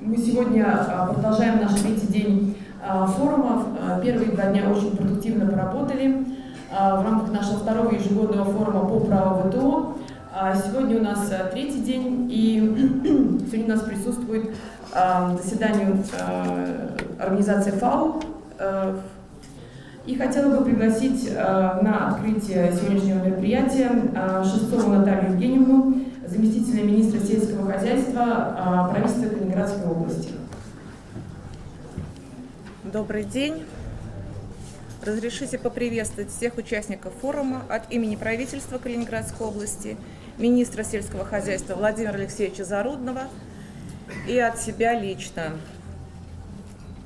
Мы сегодня продолжаем наш третий день форума. Первые 2 дня очень продуктивно поработали в рамках нашего второго ежегодного форума по праву ВТОг. Сегодня у нас 3-й день, и сегодня у нас присутствует заседание организации ФАУ. И хотела бы пригласить на открытие сегодняшнего мероприятия Шестову Наталью Евгеньевну, заместителя министра сельского хозяйства правительства Калининградской области. Добрый день. Разрешите поприветствовать всех участников форума от имени правительства Калининградской области, министра сельского хозяйства Владимира Алексеевича Зарудного и от себя лично.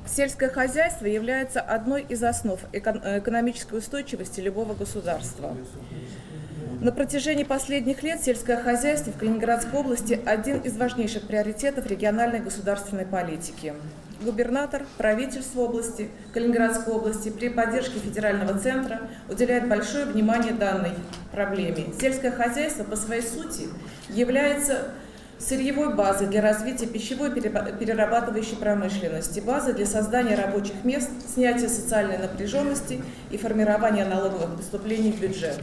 Сельское хозяйство является одной из основ экономической устойчивости любого государства. На протяжении последних лет сельское хозяйство в Калининградской области – один из важнейших приоритетов региональной государственной политики. Губернатор, правительство области, Калининградской области при поддержке федерального центра уделяет большое внимание данной проблеме. Сельское хозяйство по своей сути является сырьевой базой для развития пищевой перерабатывающей промышленности, базой для создания рабочих мест, снятия социальной напряженности и формирования налоговых поступлений в бюджет.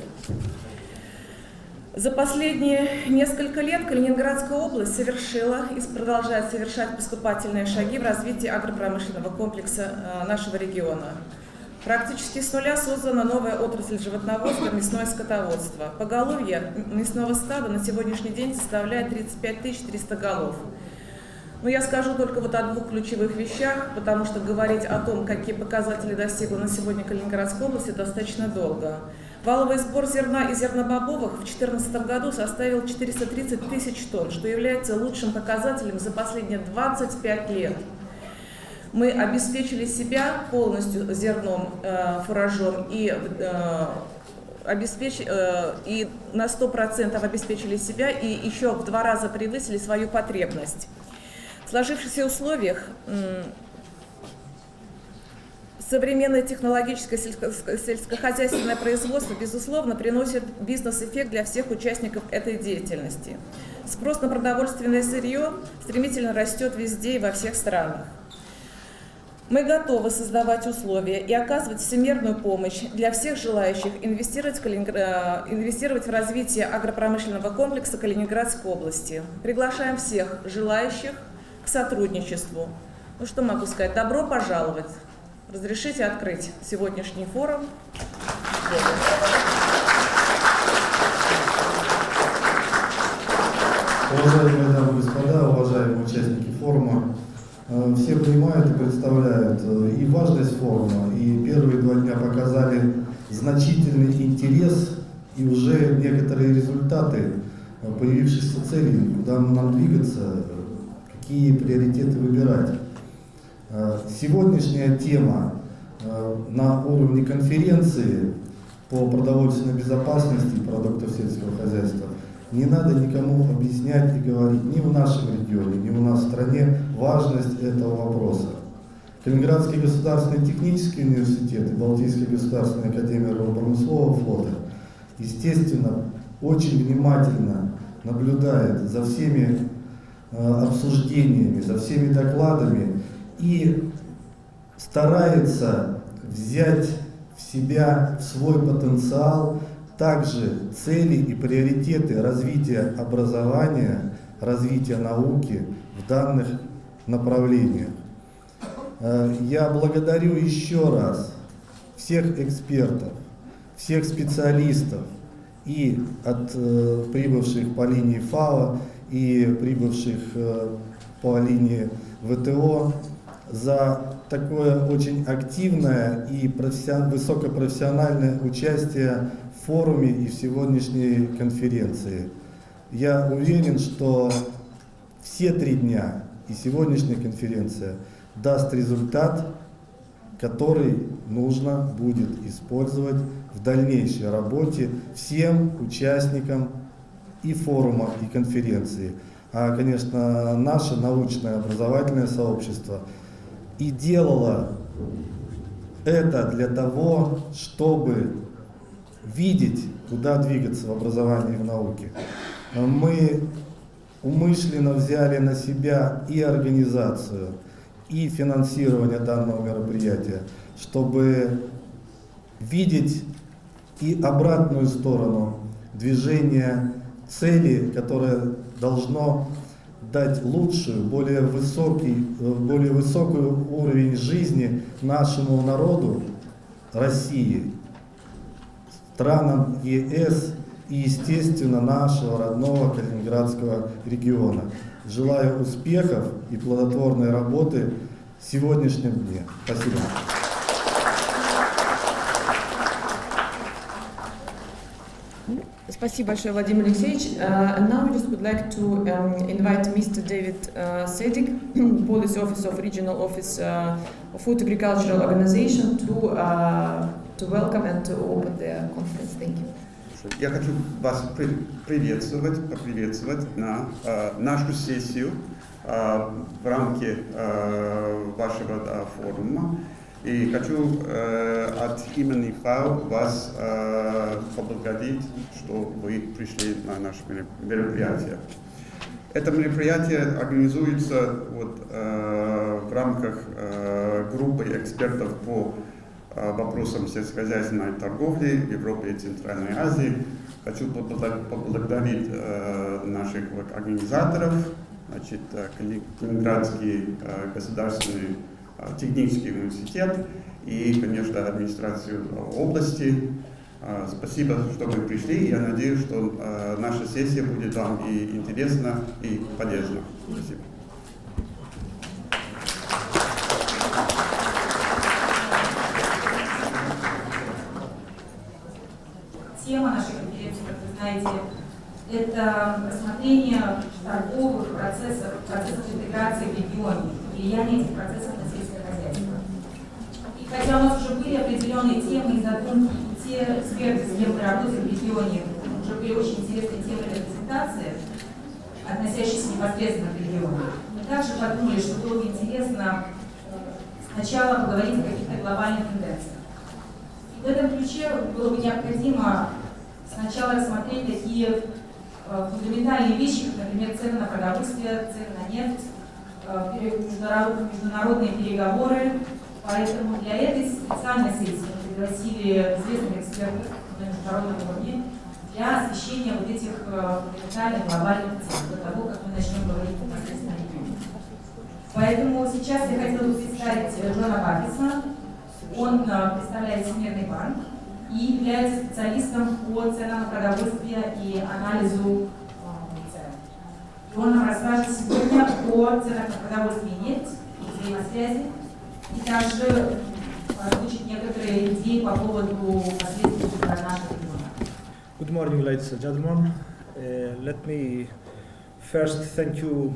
За последние несколько лет Калининградская область совершила и продолжает совершать поступательные шаги в развитии агропромышленного комплекса нашего региона. Практически с нуля создана новая отрасль животноводства, мясное скотоводство. Поголовье мясного стада на сегодняшний день составляет 35 300 голов. Но я скажу только вот о 2 ключевых вещах, потому что говорить о том, какие показатели достигла на сегодня Калининградской области, достаточно долго. Валовый сбор зерна и зернобобовых в 2014 году составил 430 тысяч тонн, что является лучшим показателем за последние 25 лет. Мы обеспечили себя полностью зерном, фуражом и на 100% обеспечили себя и еще в 2 раза превысили свою потребность. В сложившихся условиях современное технологическое сельскохозяйственное производство, безусловно, приносит бизнес-эффект для всех участников этой деятельности. Спрос на продовольственное сырье стремительно растет везде и во всех странах. Мы готовы создавать условия и оказывать всемирную помощь для всех желающих инвестировать в развитие агропромышленного комплекса Калининградской области. Приглашаем всех желающих к сотрудничеству. Ну что могу сказать? Добро пожаловать! Разрешите открыть сегодняшний форум. Уважаемые дамы и господа, уважаемые участники форума, все понимают и представляют и важность форума, и первые 2 дня показали значительный интерес и уже некоторые результаты появившихся целей, куда нам двигаться, какие приоритеты выбирать. Сегодняшняя тема на уровне конференции по продовольственной безопасности продуктов сельского хозяйства не надо никому объяснять и говорить ни в нашем регионе, ни у нас в стране важность этого вопроса. Калининградский государственный технический университет и Балтийская государственная академия промыслового флота, естественно, очень внимательно наблюдает за всеми обсуждениями, за всеми докладами и старается взять в себя, в свой потенциал, также цели и приоритеты развития образования, развития науки в данных направлениях. Я благодарю еще раз всех экспертов, всех специалистов и от прибывших по линии ФАО и прибывших по линии ВТО за такое очень активное и высокопрофессиональное участие в форуме и в сегодняшней конференции. Я уверен, что все 3 дня и сегодняшняя конференция даст результат, который нужно будет использовать в дальнейшей работе всем участникам и форума, и конференции. А, конечно, наше научное образовательное сообщество и делало это для того, чтобы видеть, куда двигаться в образовании и в науке. Мы умышленно взяли на себя и организацию, и финансирование данного мероприятия, чтобы видеть и обратную сторону движения цели, которое должно дать лучшую, более высокий уровень жизни нашему народу, России, странам ЕС и, естественно, нашего родного Калининградского региона. Желаю успехов и плодотворной работы в сегодняшнем дне. Спасибо. Спасибо большое, Владимир Алексеевич. And now we just would like to invite Mr. David Sedik, Policy Officer of Regional Office of Food Agricultural Organization, to welcome and to open the conference. Thank you. Я хочу вас поприветствовать на нашу сессию в рамке вашего форума. И хочу от имени ФАО вас поблагодарить, что вы пришли на наше мероприятие. Это мероприятие организуется в рамках группы экспертов по вопросам сельскохозяйственной торговли в Европе и Центральной Азии. Хочу поблагодарить наших организаторов, Калининградский государственный технический университет и, конечно, администрацию области. Спасибо, что вы пришли. Я надеюсь, что наша сессия будет вам и интересна, и полезна. Спасибо. Тема нашей конференции, как вы знаете, это рассмотрение торговых процессов интеграции в регионе, влияние этих процессов на сельское хозяйство. И хотя у нас уже были определенные темы и задумки, и те эксперты, с кем мы работаем в регионе, уже были очень интересные темы для презентации, относящиеся непосредственно к региону. Мы также подумали, что было бы интересно сначала поговорить о каких-то глобальных тенденциях. И в этом ключе было бы необходимо сначала рассмотреть такие фундаментальные вещи, как, например, цены на продовольствие, цены на нефть, международные переговоры. Поэтому для этой специальной сессии мы пригласили известных экспертов на международном уровне для освещения вот этих фундаментальных глобальных тем, до того, как мы начнем говорить непосредственно о регионе. Поэтому сейчас я хотела бы представить Джона Баффисона. Он представляет Всемирный банк и является специалистом по ценам на продовольствие и анализу цен. И он нам расскажет сегодня о ценах на продовольствие и нефть, и взаимосвязи, и также озвучит некоторые идеи по поводу последствий для нашего региона. Good morning, ladies and gentlemen. Let me first thank you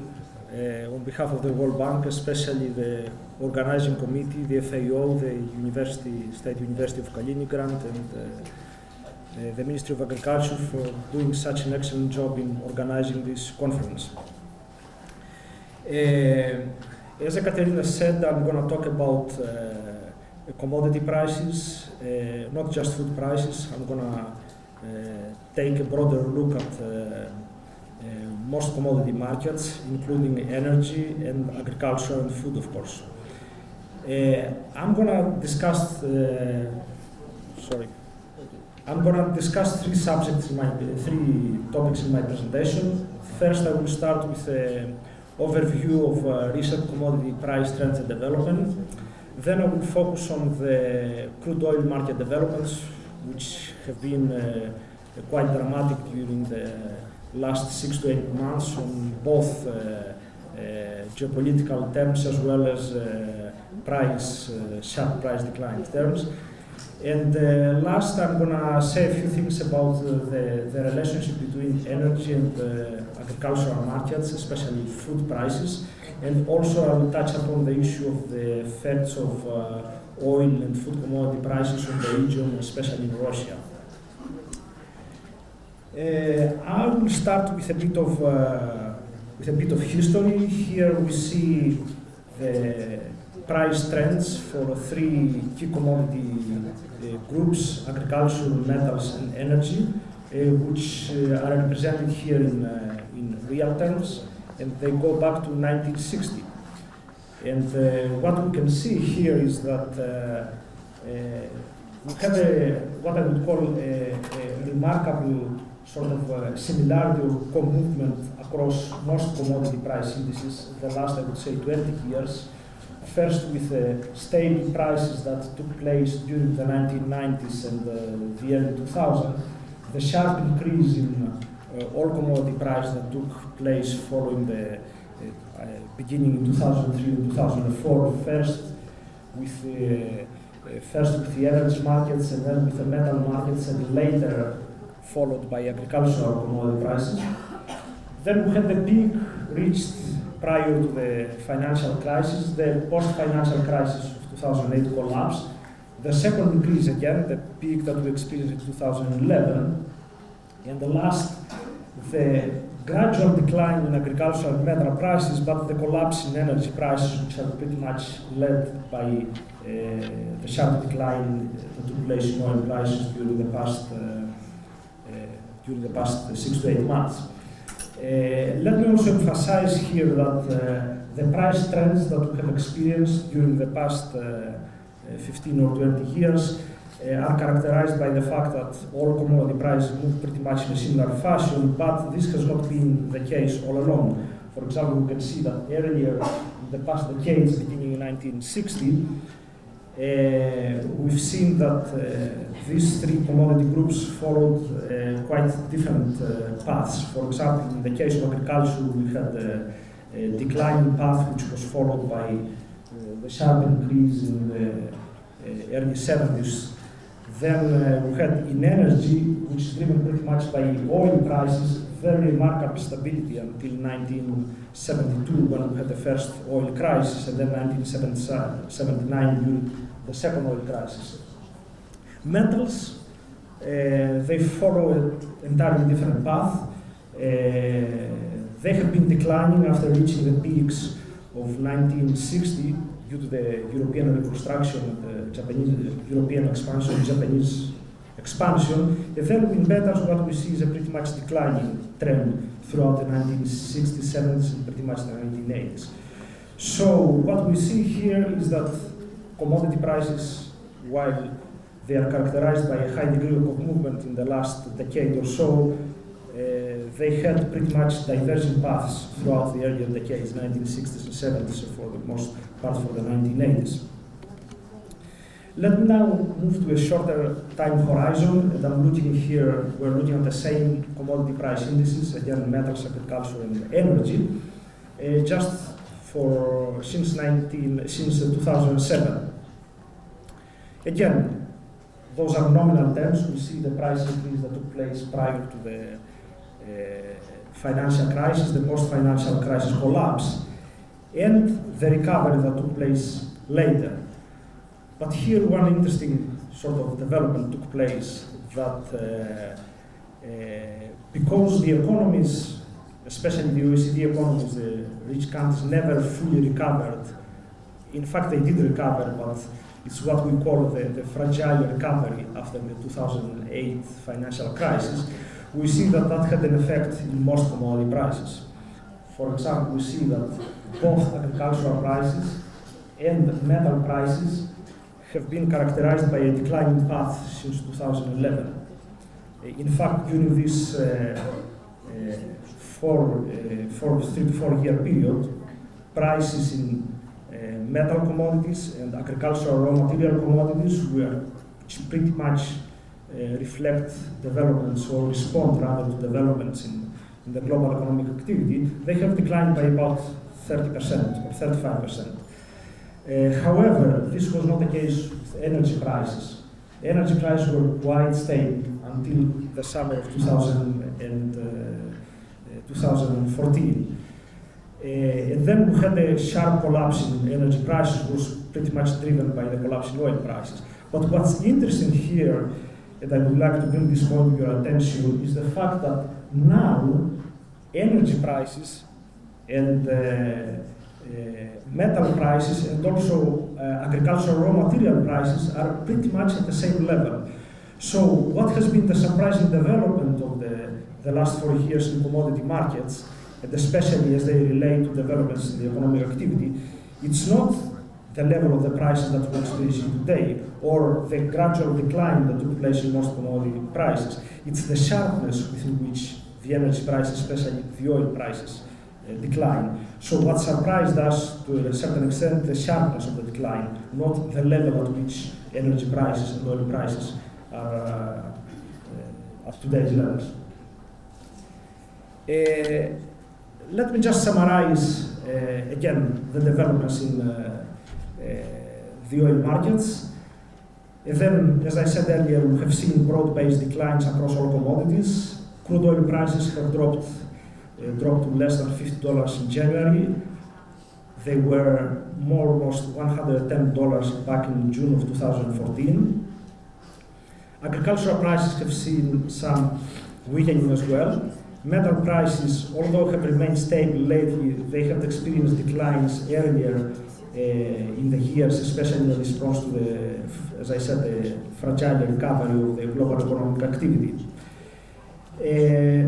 on behalf of the World Bank, especially the organizing committee, the FAO, the State University of Kaliningrad, and the Ministry of Agriculture for doing such an excellent job in organizing this conference. As Ekaterina said, I'm going to talk about commodity prices, not just food prices. I'm going to take a broader look at most commodity markets, including energy and agriculture and food, of course. I'm going to discuss three three topics in my presentation. First, I will start with an overview of recent commodity price trends and development. Then I will focus on the crude oil market developments, which have been quite dramatic during the last 6 to 8 months on both geopolitical terms as well as sharp price decline terms. And last, I'm going to say a few things about the relationship between energy and agricultural markets, especially food prices. And also I will touch upon the issue of the effects of oil and food commodity prices on the region, especially in Russia. I will start with a bit of history. Here we see the price trends for three key commodity groups: agriculture, metals, and energy, which are represented here in in real terms, and they go back to 1960. And what we can see here is that we have what I would call a remarkable sort of similarity or co-movement across most commodity price indices the last, I would say, 20 years. First with stable prices that took place during the 1990s and the early 2000s, the sharp increase in all commodity prices that took place following the beginning in 2003 and 2004, first with the energy markets and then with the metal markets, and later followed by agricultural commodity prices. Then we had the peak reached prior to the financial crisis, the post-financial crisis of 2008 collapse. The second increase again, the peak that we experienced in 2011, and the last, the gradual decline in agricultural metal prices, but the collapse in energy prices, which are pretty much led by the sharp decline that took place in oil prices during the past 6 to 8 months. Let me also emphasize here that the price trends that we have experienced during the past 15 or 20 years are characterized by the fact that all commodity prices move pretty much in a similar fashion, but this has not been the case all along. For example, we can see that earlier in the past decades, beginning in 1960, we've seen that these three commodity groups followed quite different paths. For example, in the case of agriculture, we had a declining path which was followed by the sharp increase in the early 70s. Then we had in energy, which is driven pretty much by oil prices, very remarkable stability until 1972 when we had the first oil crisis, and then 1979 during the second oil crisis. Metals, they follow an entirely different path. They have been declining after reaching the peaks of 1960 due to the European reconstruction, European expansion, Japanese expansion. And then in metals, what we see is a pretty much declining trend throughout the 1960s, 70s, and pretty much the 1980s. So what we see here is that commodity prices, while they are characterized by a high degree of movement in the last decade or so, they had pretty much divergent paths throughout the earlier decades, 1960s and 70s, for the most part for the 1980s. Let me now move to a shorter time horizon, and I'm looking here, we're looking at the same commodity price indices, again metals, agriculture, and energy, just for since 2007. Again, those are nominal terms. We see the price increase that took place prior to the financial crisis, the post-financial crisis collapse, and the recovery that took place later. But here one interesting sort of development took place, that because the economies, especially the OECD economies, the rich countries, never fully recovered. In fact, they did recover, but it's what we call the fragile recovery after the 2008 financial crisis. We see that that had an effect in most commodity prices. For example, we see that both agricultural prices and metal prices have been characterized by a declining path since 2011. In fact, during this 3 to 4 year period, prices in metal commodities and agricultural raw material commodities, which pretty much reflect developments or respond rather to developments in the global economic activity, they have declined by about 30% or 35%. However, this was not the case with energy prices. Energy prices were quite stable until the summer of 2014. And then we had a sharp collapse in energy prices, which was pretty much driven by the collapse in oil prices. But what's interesting here, and I would like to bring this point to your attention, is the fact that now energy prices and metal prices and also agricultural raw material prices are pretty much at the same level. So what has been the surprising development of the last 4 years in commodity markets, and especially as they relate to developments in the economic activity, it's not the level of the prices that we're experiencing today, or the gradual decline that took place in most commodity prices. It's the sharpness with which the energy prices, especially the oil prices, decline. So what surprised us to a certain extent, the sharpness of the decline, not the level at which energy prices and oil prices are at today's levels. Let me just summarize again the developments in the oil markets. And then, as I said earlier, we have seen broad-based declines across all commodities. Crude oil prices have dropped to less than $50 in January. They were almost $110 back in June of 2014. Agricultural prices have seen some weakening as well. Metal prices, although have remained stable lately, they have experienced declines earlier in the years, especially in response to the, as I said, the fragile recovery of the global economic activity.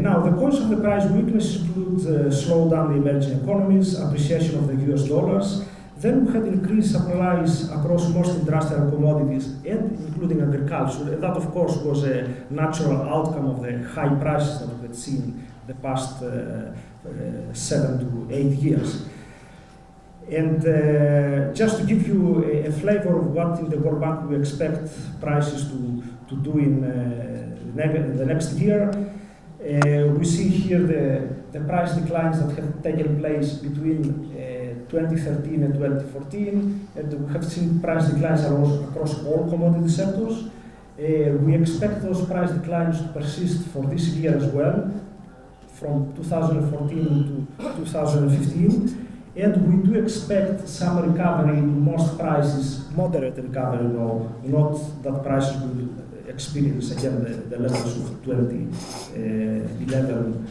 Now, the cause of the price weakness includes slowdown in emerging economies, appreciation of the US dollars. Then we had increased supplies across most industrial commodities, and including agriculture. And that, of course, was a natural outcome of the high prices that we had seen the past 7 to 8 years. And just to give you a flavor of what in the World Bank we expect prices to do in the next year, we see here the price declines that have taken place between 2013 and 2014, and we have seen price declines across all commodity sectors. We expect those price declines to persist for this year as well, from 2014 to 2015. And we do expect some recovery in most prices, moderate recovery, though, not that prices will experience again the levels of 2011.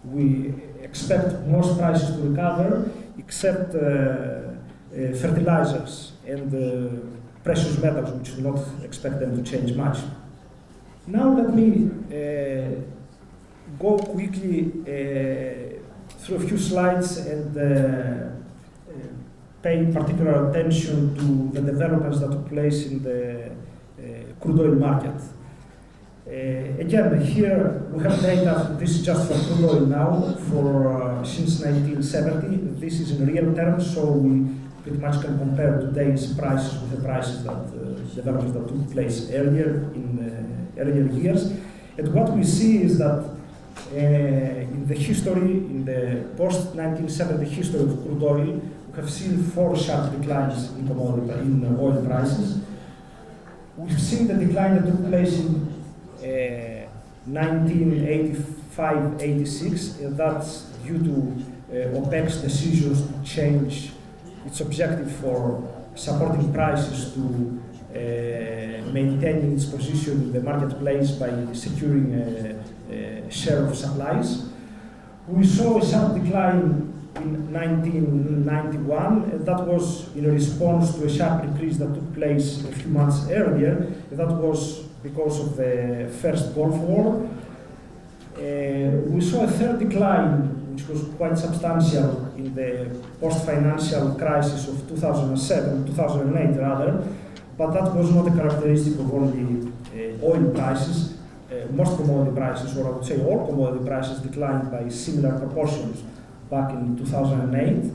We expect most prices to recover, except fertilizers and precious metals, which we do not expect them to change much. Now let me go quickly through a few slides and pay particular attention to the developments that took place in the crude oil market. Again, here we have data, this is just for crude oil now, for since 1970. This is in real terms, so we pretty much can compare today's prices with the prices that developments that took place earlier in earlier years. And what we see is that in the history, in the post-1970 history of crude oil, we have seen 4 sharp declines in oil prices. We've seen the decline that took place in 1985-86, and that's due to OPEC's decisions to change its objective for supporting prices to maintaining its position in the marketplace by securing a share of supplies. We saw a sharp decline in 1991, and that was in response to a sharp increase that took place a few months earlier. That was because of the first Gulf War. We saw a third decline, which was quite substantial in the post-financial crisis of 2008 rather, but that was not a characteristic of only oil prices. Most commodity prices, or I would say all commodity prices, declined by similar proportions back in 2008.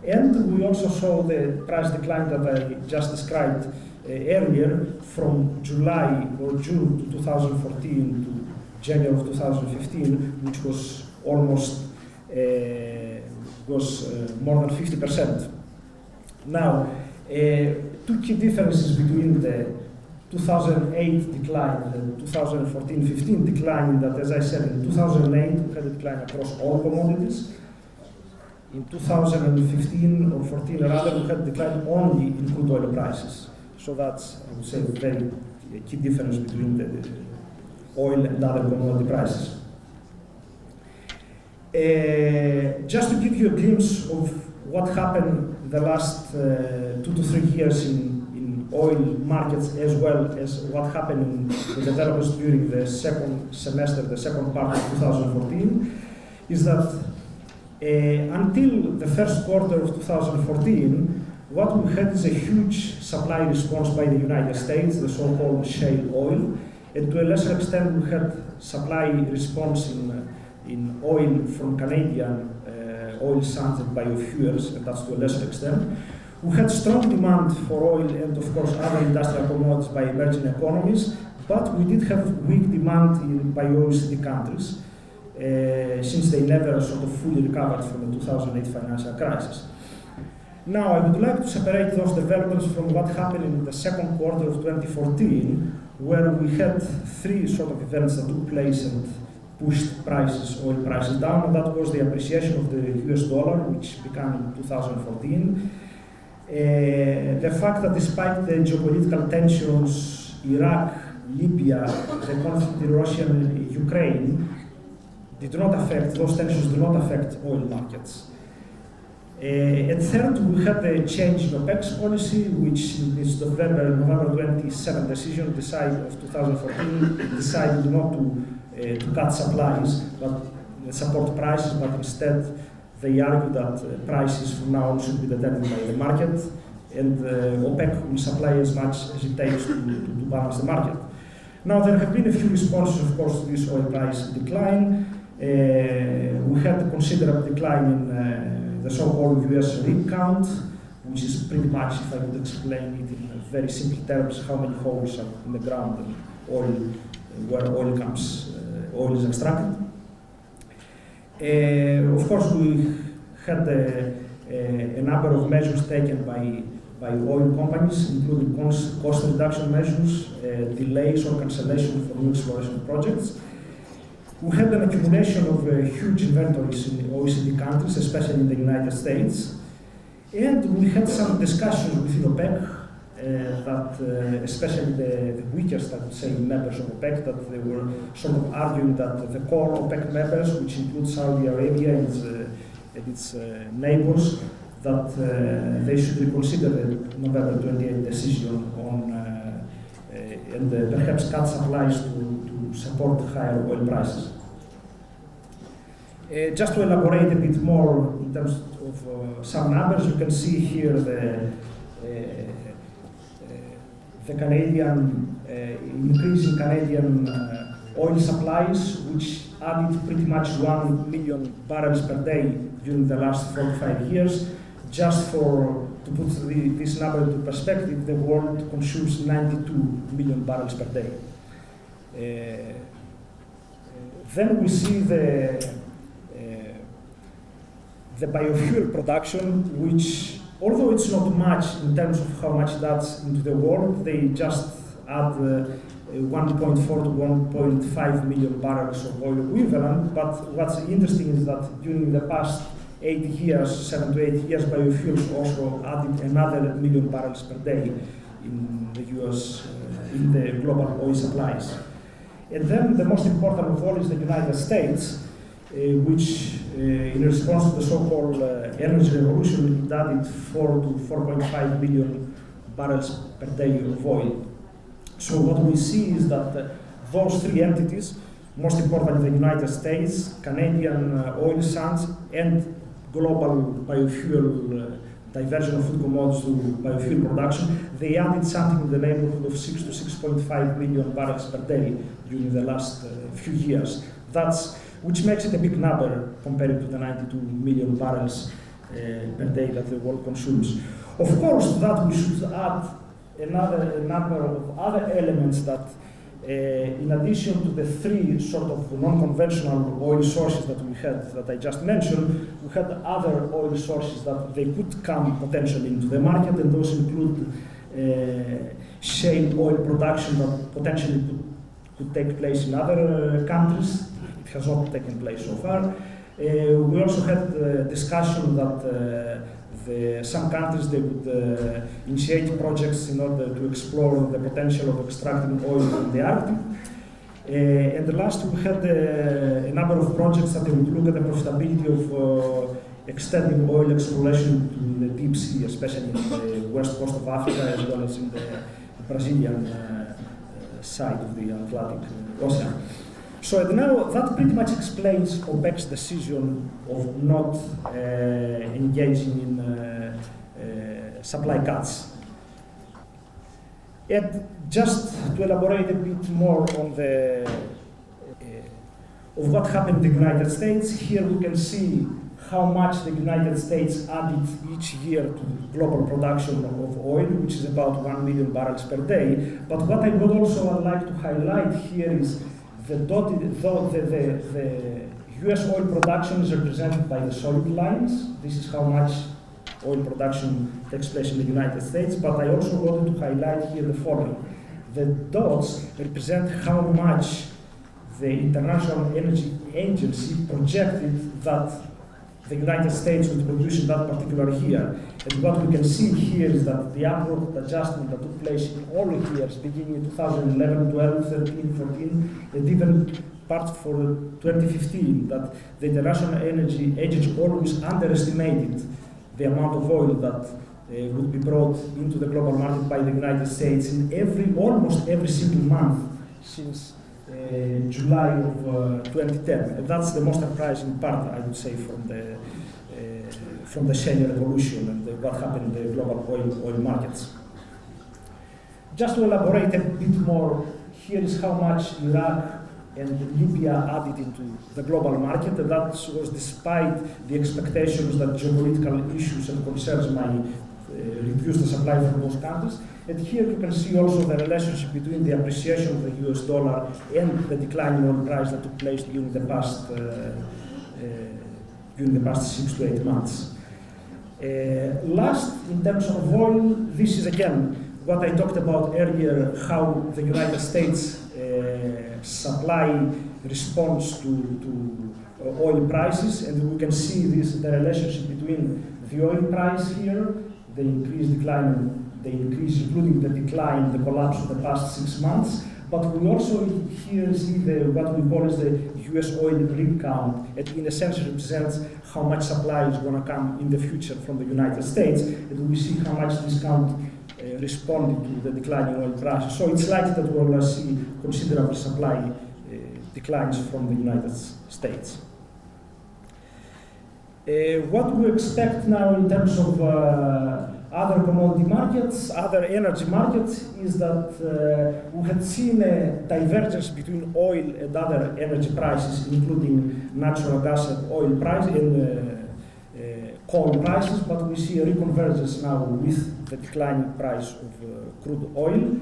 And we also saw the price decline that I just described earlier from July or June to 2014 to January of 2015, which was almost more than 50%. Now, 2 key differences between the 2008 decline and the 2014-15 decline, that, as I said, in 2008 we had a decline across all commodities. In 2015 or 14 rather, we had a decline only in crude oil prices. So that's, I would say, a very key difference between the oil and other commodity prices. Just to give you a glimpse of what happened the last 2 to 3 years in oil markets as well as what happened in the developments during the second semester, the second part of 2014, is that until the first quarter of 2014, what we had is a huge supply response by the United States, the so-called shale oil, and to a lesser extent we had supply response in oil from Canadian oil sands and biofuels, and that's to a lesser extent. We had strong demand for oil and of course other industrial commodities by emerging economies, but we did have weak demand by OECD countries, since they never sort of fully recovered from the 2008 financial crisis. Now, I would like to separate those developments from what happened in the second quarter of 2014, where we had three sort of events that took place and pushed oil prices down, and that was the appreciation of the US dollar, which began in 2014. The fact that despite the geopolitical tensions, Iraq, Libya, the conflict in Russia and Ukraine, those tensions did not affect oil markets. And third, we had the change in OPEC's policy, which in this November 27 decision of 2014 decided not to cut supplies, but support prices, but instead they argue that prices from now on should be determined by the market, and OPEC will supply as much as it takes to balance the market. Now, there have been a few responses, of course, to this oil price decline. We had a considerable decline in the so-called US rig count, which is pretty much, if I would explain it in very simple terms, how many holes are in the ground and where oil is extracted. Of course, we had a number of measures taken by oil companies, including cost reduction measures, delays or cancellation for new exploration projects. We had an accumulation of huge inventories in OECD countries, especially in the United States. And we had some discussions within OPEC that, especially the weakest, I would say, members of OPEC, that they were sort of arguing that the core OPEC members, which include Saudi Arabia and its neighbors, that they should reconsider the November 28 decision on and perhaps cut supplies to support higher oil prices. Just to elaborate a bit more in terms of some numbers, you can see here the Canadian increase in Canadian oil supplies, which added pretty much 1 million barrels per day during the last 4 to 5 years. Just to put this number into perspective, the world consumes 92 million barrels per day. Then we see the biofuel production, which, although it's not much in terms of how much that's into the world, they just add 1.4 to 1.5 million barrels of oil equivalent. But what's interesting is that during the past 7 to 8 years, biofuels also added another 1 million barrels per day in the US, in the global oil supplies. And then the most important of all is the United States, which in response to the so-called energy revolution, it added 4 to 4.5 billion barrels per day of oil. So what we see is that those three entities, most importantly the United States, Canadian oil sands, and global biofuel diversion of food commodities to biofuel production, they added something in the neighborhood of 6 to 6.5 million barrels per day during the last few years. Which makes it a big number compared to the 92 million barrels per day that the world consumes. Of course, to that we should add a number of other elements that, in addition to the three sort of non-conventional oil sources that we had, that I just mentioned, we had other oil sources that they could come potentially into the market, and those include shale oil production that potentially could take place in other countries. It has not taken place so far. We also had discussion that some countries, they would initiate projects in order to explore the potential of extracting oil from the Arctic. And last, we had a number of projects that they would look at the profitability of extending oil exploration to the deep sea, especially in the west coast of Africa, as well as in the Brazilian side of the Atlantic Ocean. So now that pretty much explains OPEC's decision of not engaging in supply cuts. And just to elaborate a bit more on the of what happened in the United States, here we can see how much the United States added each year to global production of oil, which is about 1 million barrels per day. But what I would also like to highlight here is the US oil production is represented by the solid lines. This is how much oil production takes place in the United States, but I also wanted to highlight here the following. The dots represent how much the International Energy Agency projected that the United States would produce in that particular year. And what we can see here is that the upward adjustment that took place in all years, beginning in 2011, 12, 13, 14, and even part for 2015, that the International Energy Agency always underestimated the amount of oil that would be brought into the global market by the United States in almost every single month since July of 2010. And that's the most surprising part, I would say, from the shale revolution and what happened in the global oil markets. Just to elaborate a bit more, here is how much Iraq and Libya added into the global market, and that was despite the expectations that geopolitical issues and concerns might reduce the supply from those countries. And here you can see also the relationship between the appreciation of the US dollar and the decline in oil price that took place during the past 6 to 8 months. Last, in terms of oil, this is again what I talked about earlier, how the United States supply responds to oil prices, and we can see the relationship between the oil price here, the increase, decline, the increase, including the decline, the collapse of the past 6 months. But we also here see what we call as the US oil rig count. It in a sense represents how much supply is going to come in the future from the United States, and we see how much this count responded to the declining oil prices. So it's likely that we will see considerable supply declines from the United States. What we expect now in terms of other commodity markets, other energy markets, is that we had seen a divergence between oil and other energy prices, including natural gas and oil price and coal prices, but we see a reconvergence now with the declining price of crude oil.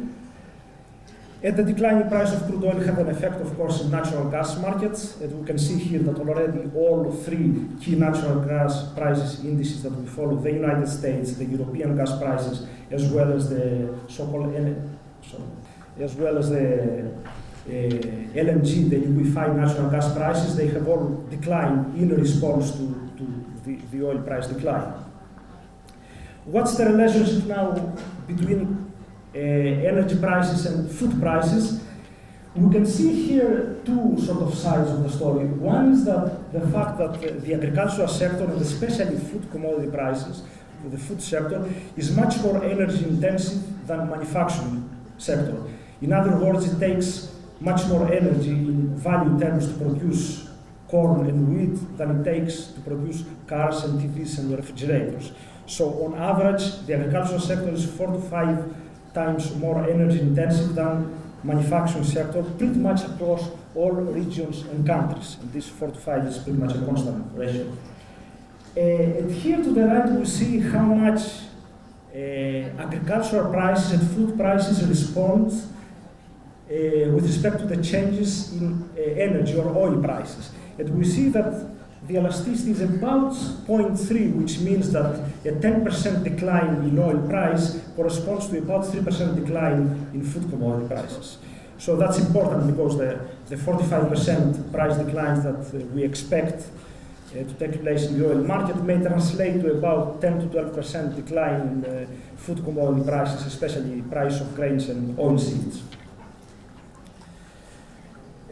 And the declining price of crude oil have an effect, of course, in natural gas markets. And we can see here that already all three key natural gas prices indices that we follow, the United States, the European gas prices, as well as the so-called LNG, the liquefied natural gas prices, they have all declined in response to the oil price decline. What's the relationship now between energy prices and food prices? We can see here two sort of sides of the story. One is that the fact that the agricultural sector, and especially food commodity prices, the food sector, is much more energy intensive than manufacturing sector. In other words, it takes much more energy in value terms to produce corn and wheat than it takes to produce cars and TVs and refrigerators. So on average, the agricultural sector is 4 to 5 times more energy intensive than manufacturing sector, pretty much across all regions and countries. And this 4 to 5 is pretty much a constant ratio. And here to the right, we see how much agricultural prices and food prices respond with respect to the changes in energy or oil prices. And we see that the elasticity is about 0.3, which means that a 10% decline in oil price corresponds to about 3% decline in food commodity prices. So that's important because the 45% price declines that we expect to take place in the oil market may translate to about 10 to 12% decline in food commodity prices, especially price of grains and oilseeds.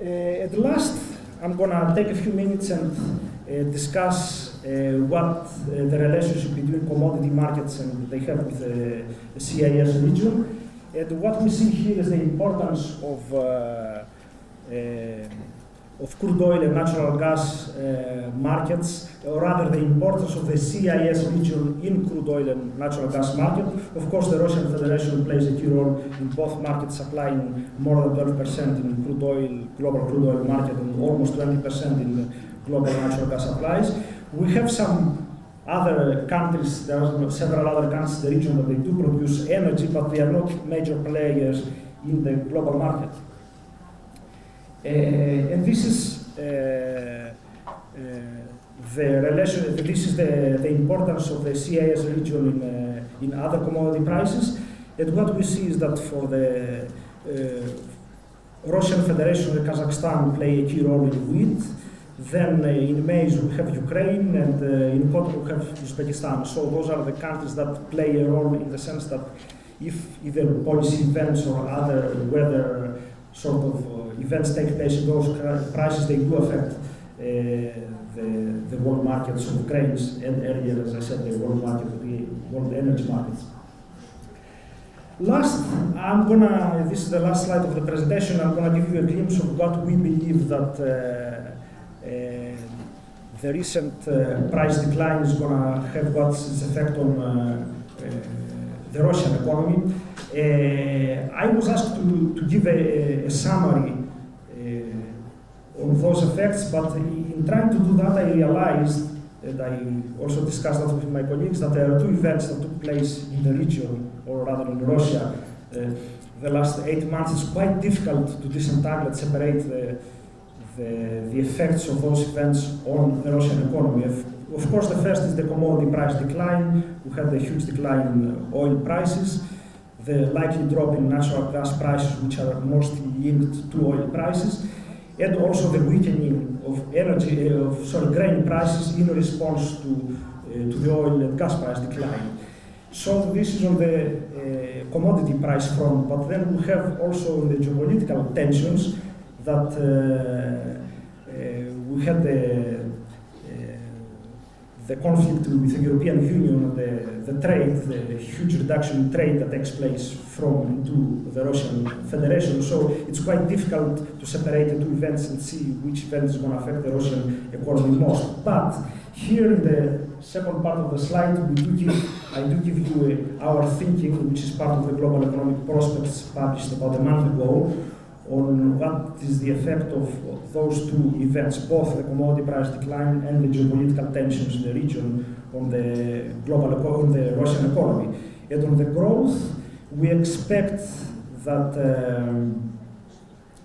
At last, I'm going to take a few minutes and discuss what the relationship between commodity markets and they have with the CIS region. And what we see here is the importance of crude oil and natural gas markets, or rather the importance of the CIS region in crude oil and natural gas market. Of course, the Russian Federation plays a key role in both markets, supplying more than 12% in crude oil, global crude oil market, and almost 20% in global natural gas supplies. We have some other countries, there are several other countries in the region that they do produce energy, but they are not major players in the global market. And this is the relation. This is the importance of the CIS region in other commodity prices. And what we see is that for the Russian Federation and Kazakhstan play a key role in wheat. Then in maize we have Ukraine, and in cotton we have Uzbekistan. So those are the countries that play a role in the sense that if either policy events or other weather sort of events take place in those prices, they do affect the world markets of grains, and earlier, as I said, the world market, the world energy markets. Last, this is the last slide of the presentation. I'm gonna give you a glimpse of what we believe that the recent price decline is gonna have what's its effect on the Russian economy. I was asked to give a summary on those effects, but in trying to do that, I realized, and I also discussed that with my colleagues, that there are two events that took place in the region, or rather in Russia, the last 8 months. It's quite difficult to disentangle and separate the effects of those events on the Russian economy. Of course, the first is the commodity price decline. We had a huge decline in oil prices, the likely drop in natural gas prices, which are mostly linked to oil prices, and also the weakening of grain prices in response to the oil and gas price decline. So this is on the commodity price front, but then we have also the geopolitical tensions that we had the conflict with the European Union, the trade, the huge reduction in trade that takes place from to the Russian Federation. So it's quite difficult to separate the two events and see which event is going to affect the Russian economy most. But here in the second part of the slide, I do give you our thinking, which is part of the Global Economic Prospects published about a month ago, on what is the effect of those two events, both the commodity price decline and the geopolitical tensions in the region on the on the Russian economy. And on the growth, we expect that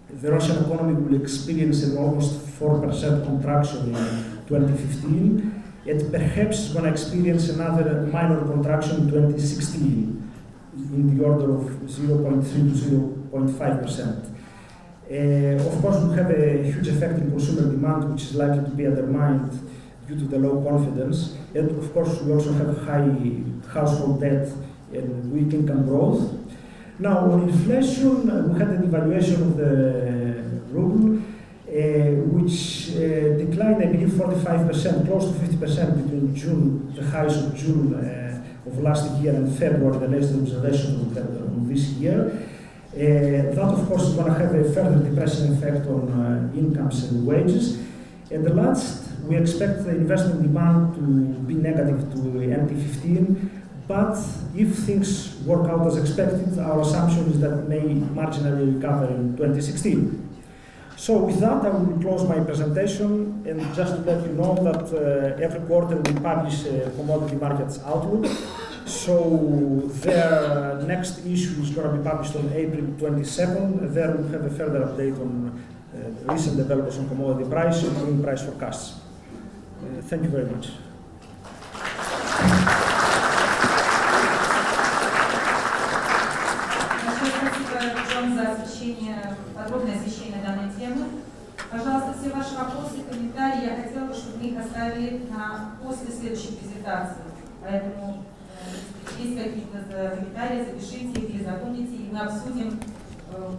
the Russian economy will experience an almost 4% contraction in 2015, and perhaps it's going to experience another minor contraction in 2016 in the order of 0.3 to 0.5%. Of course, we have a huge effect in consumer demand, which is likely to be undermined due to the low confidence. And of course, we also have high household debt and weak income growth. Now, on inflation, we had a devaluation of the ruble, which declined, I believe, 45%, close to 50% between June, the highs of June of last year, and February, the latest observation of this year. That, of course, is going to have a further depressing effect on incomes and wages. And the last, we expect the investment demand to be negative to NT15, but if things work out as expected, our assumption is that it may marginally recover in 2016. So with that, I will close my presentation, and just to let you know that every quarter we publish a commodity markets outlook. So their next issue is going to be published on April 22nd. There we'll have a further update on recent developments on commodity price and green price forecasts. Thank you very much. Подробное освещение данной темы. Пожалуйста, все ваши вопросы, комментарии я хотела бы, чтобы вы их оставили после следующей презентации. Поэтому есть какие-то комментарии, запишите их или запомните, и мы обсудим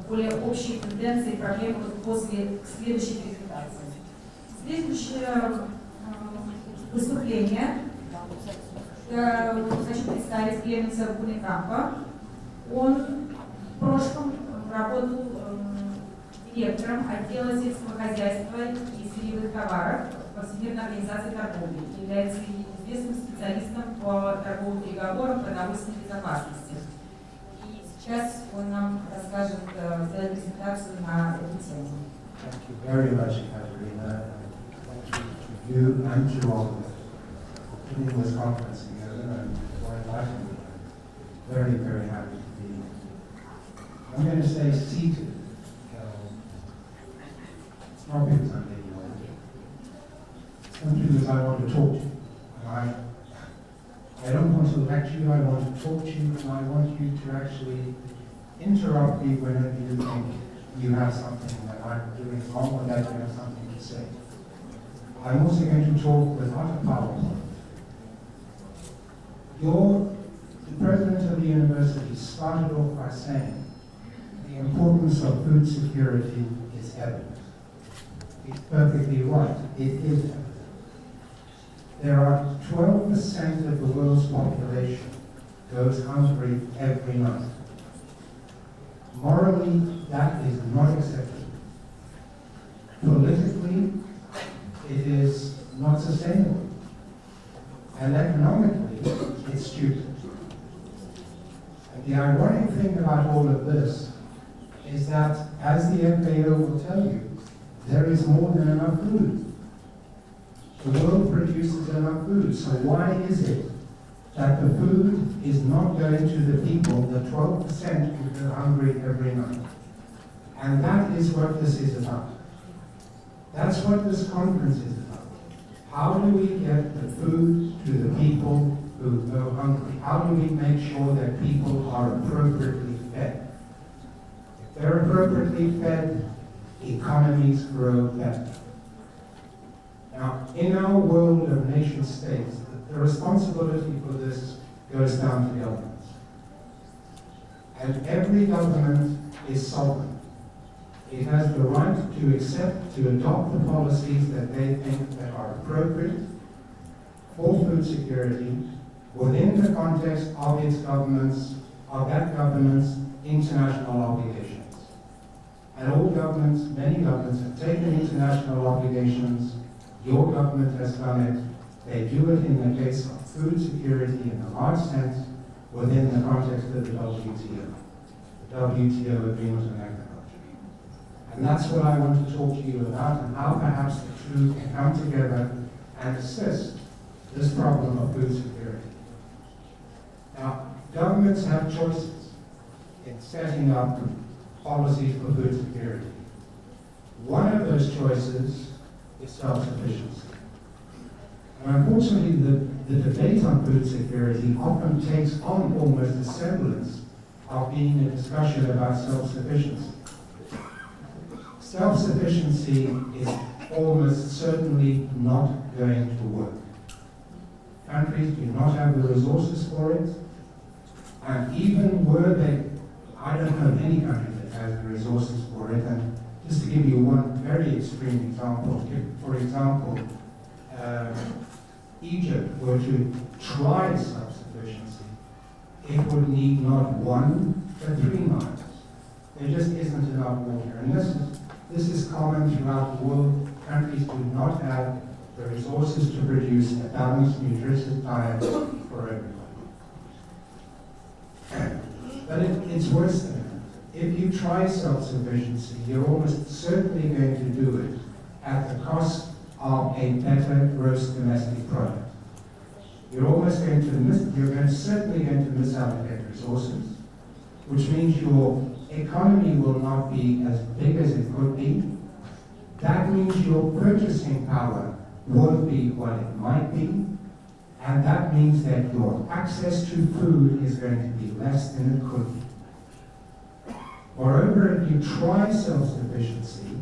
более общие тенденции и проблемы после следующей презентации. выступление. Хочу представить Клеменса Бунекампа. Он в прошлом работал директором отдела сельского хозяйства и сырьевых товаров по Всемирной организации торговли. Является известным специалистом по торговым переговорам, продовольственной безопасности. И сейчас он нам расскажет, сделает презентацию на эту тему. Thank you very much, Katerina. Thank you to you and to all for putting this conference together and for inviting me. I'm very, very happy to be here. I'm going to stay seated. It's not because I'm being old. It's simply because I want to talk to you. And I don't want to lecture you, I want to talk to you, and I want you to actually interrupt me whenever you think you have something that I'm doing wrong or that you have something to say. I'm also going to talk without a PowerPoint. The president of the university started off by saying the importance of food security is evident. He's perfectly right, it is evident. There are 12% of the world's population goes hungry every month. Morally, that is not acceptable. Politically, it is not sustainable. And economically, it's stupid. And the ironic thing about all of this is that, as the FAO will tell you, there is more than enough food. The world produces enough food, so why is it that the food is not going to the people, the 12% who go hungry every night? And that is what this is about. That's what this conference is about. How do we get the food to the people who go hungry? How do we make sure that people are appropriately fed? If they're appropriately fed, economies grow better. Now, in our world of nation states, the responsibility for this goes down to governments. And every government is sovereign. It has the right to accept, to adopt the policies that they think that are appropriate for food security within the context of its government's, of that government's international obligations. And all governments, many governments have taken international obligations. Your government has done it. They do it in the case of food security in a large sense within the context of the WTO, the WTO Agreement on Agriculture. And that's what I want to talk to you about, and how perhaps the two can come together and assist this problem of food security. Now, governments have choices in setting up policies for food security. One of those choices is self-sufficiency. And unfortunately, the debate on food security often takes on almost a semblance of being a discussion about self-sufficiency. Self-sufficiency is almost certainly not going to work. Countries do not have the resources for it, and even were they, I don't know any country that has the resources for it. And just to give you one very extreme example, if, for example, Egypt were to try self-sufficiency, it would need not 1 but 3 miles. There just isn't enough water. And this is common throughout the world. Countries do not have the resources to produce a balanced, nutritious diet for everybody. But it's worse than that. If you try self-sufficiency, you're almost certainly going to do it at the cost of a better gross domestic product. You're certainly going to misallocate resources, which means your economy will not be as big as it could be. That means your purchasing power won't be what it might be, and that means that your access to food is going to be less than it could be. Moreover, if you try self-sufficiency,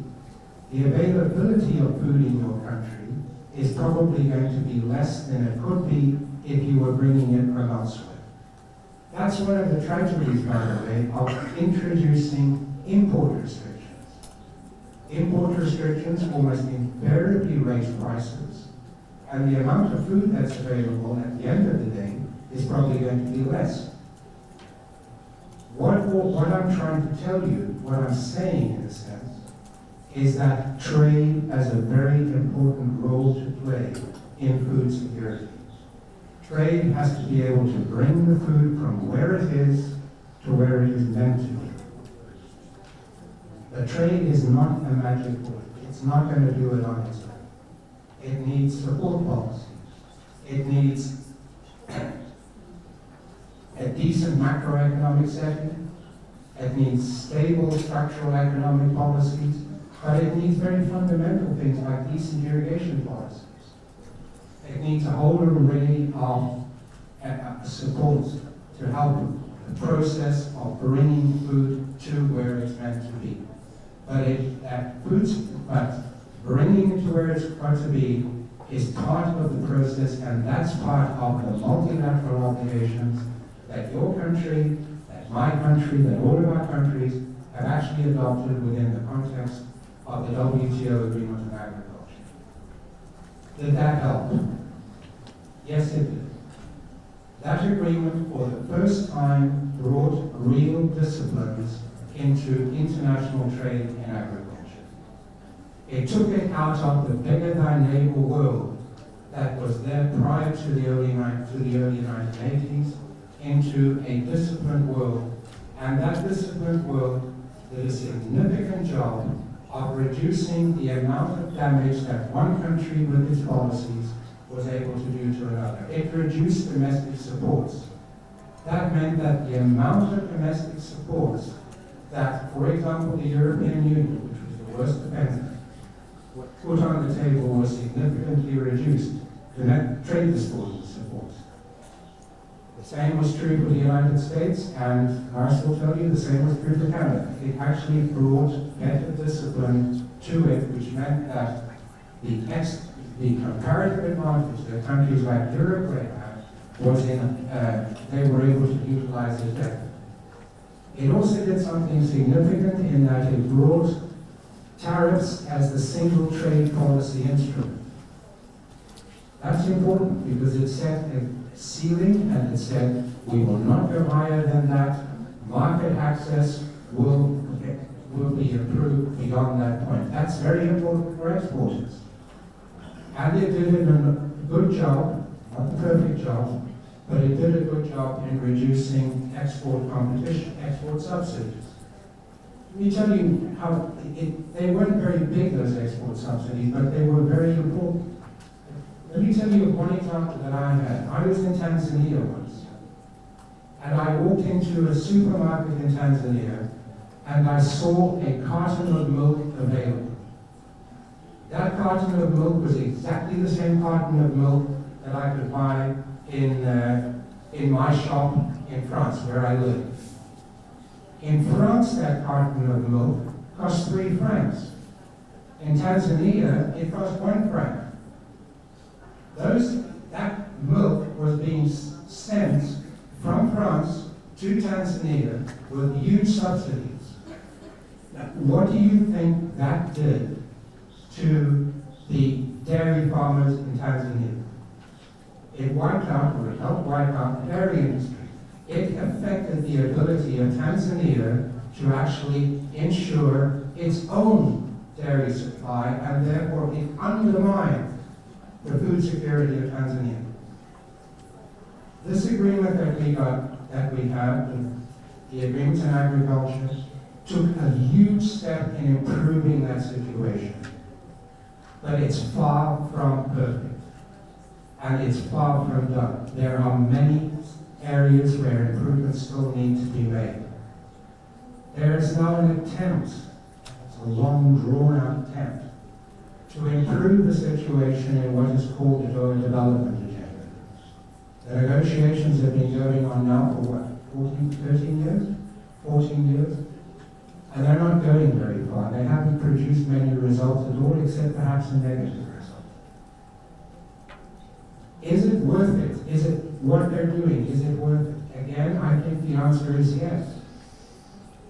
the availability of food in your country is probably going to be less than it could be if you were bringing it from elsewhere. That's one of the tragedies, by the way, of introducing import restrictions. Import restrictions almost invariably raise prices, And the amount of food that's available at the end of the day is probably going to be less. What I'm trying to tell you, what I'm saying in a sense, is that trade has a very important role to play in food security. Trade has to be able to bring the food from where it is to where it is meant to be. The trade is not a magic bullet. It's not going to do it on its own. It needs support policies. It needs a decent macroeconomic setting. It needs stable structural economic policies. But it needs very fundamental things like decent irrigation policies. It needs a whole array of supports to help the process of bringing food to where it's meant to be. But bringing it to where it's got to be is part of the process, and that's part of the multilateral obligations that your country, that my country, that all of our countries have actually adopted within the context of the WTO Agreement on Agriculture. Did that help? Yes, it did. That agreement, for the first time, brought real disciplines into international trade in agriculture. It took it out of the bigger-than-neighbor world that was there prior to the early 1980s into a disciplined world, and that disciplined world did a significant job of reducing the amount of damage that one country with its policies was able to do to another. It reduced domestic supports. That meant that the amount of domestic supports that, for example, the European Union, which was the worst offender, put on the table was significantly reduced to net trade disposal supports. The same was true for the United States, and I will tell you the same was true for Canada. It actually brought better discipline to it, which meant that the comparative advantage that countries like Uruguay had was they were able to utilize it better. It also did something significant in that it brought tariffs as the single trade policy instrument. That's important because it set a ceiling and it said we will not go higher than that. Market access will be improved beyond that point. That's very important for exporters. And it did a good job, not the perfect job, but it did a good job in reducing export competition, export subsidies. Let me tell you how they weren't very big, those export subsidies, but they were very important. Let me tell you one example that I had. I was in Tanzania once, and I walked into a supermarket in Tanzania, and I saw a carton of milk available. That carton of milk was exactly the same carton of milk that I could buy in my shop in France, where I live. In France, that carton of milk cost 3 francs. In Tanzania, it cost 1 franc. That milk was being sent from France to Tanzania with huge subsidies. Now, what do you think that did to the dairy farmers in Tanzania? It wiped out, or it helped wipe out the dairy industry. It affected the ability of Tanzania to actually ensure its own dairy supply, and therefore it undermined the food security of Tanzania. This agreement that we have, the agreements in agriculture, took a huge step in improving that situation. But it's far from perfect, and it's far from done. There are many areas where improvements still need to be made. There is now an attempt, it's a long, drawn-out attempt, to improve the situation in what is called the Doha Development Agenda. The negotiations have been going on now for what, 13 years? 14 years? And they're not going very far. They haven't produced many results at all, except perhaps a negative result. Is it worth it? Is it what they're doing? Is it worth it? Again, I think the answer is yes.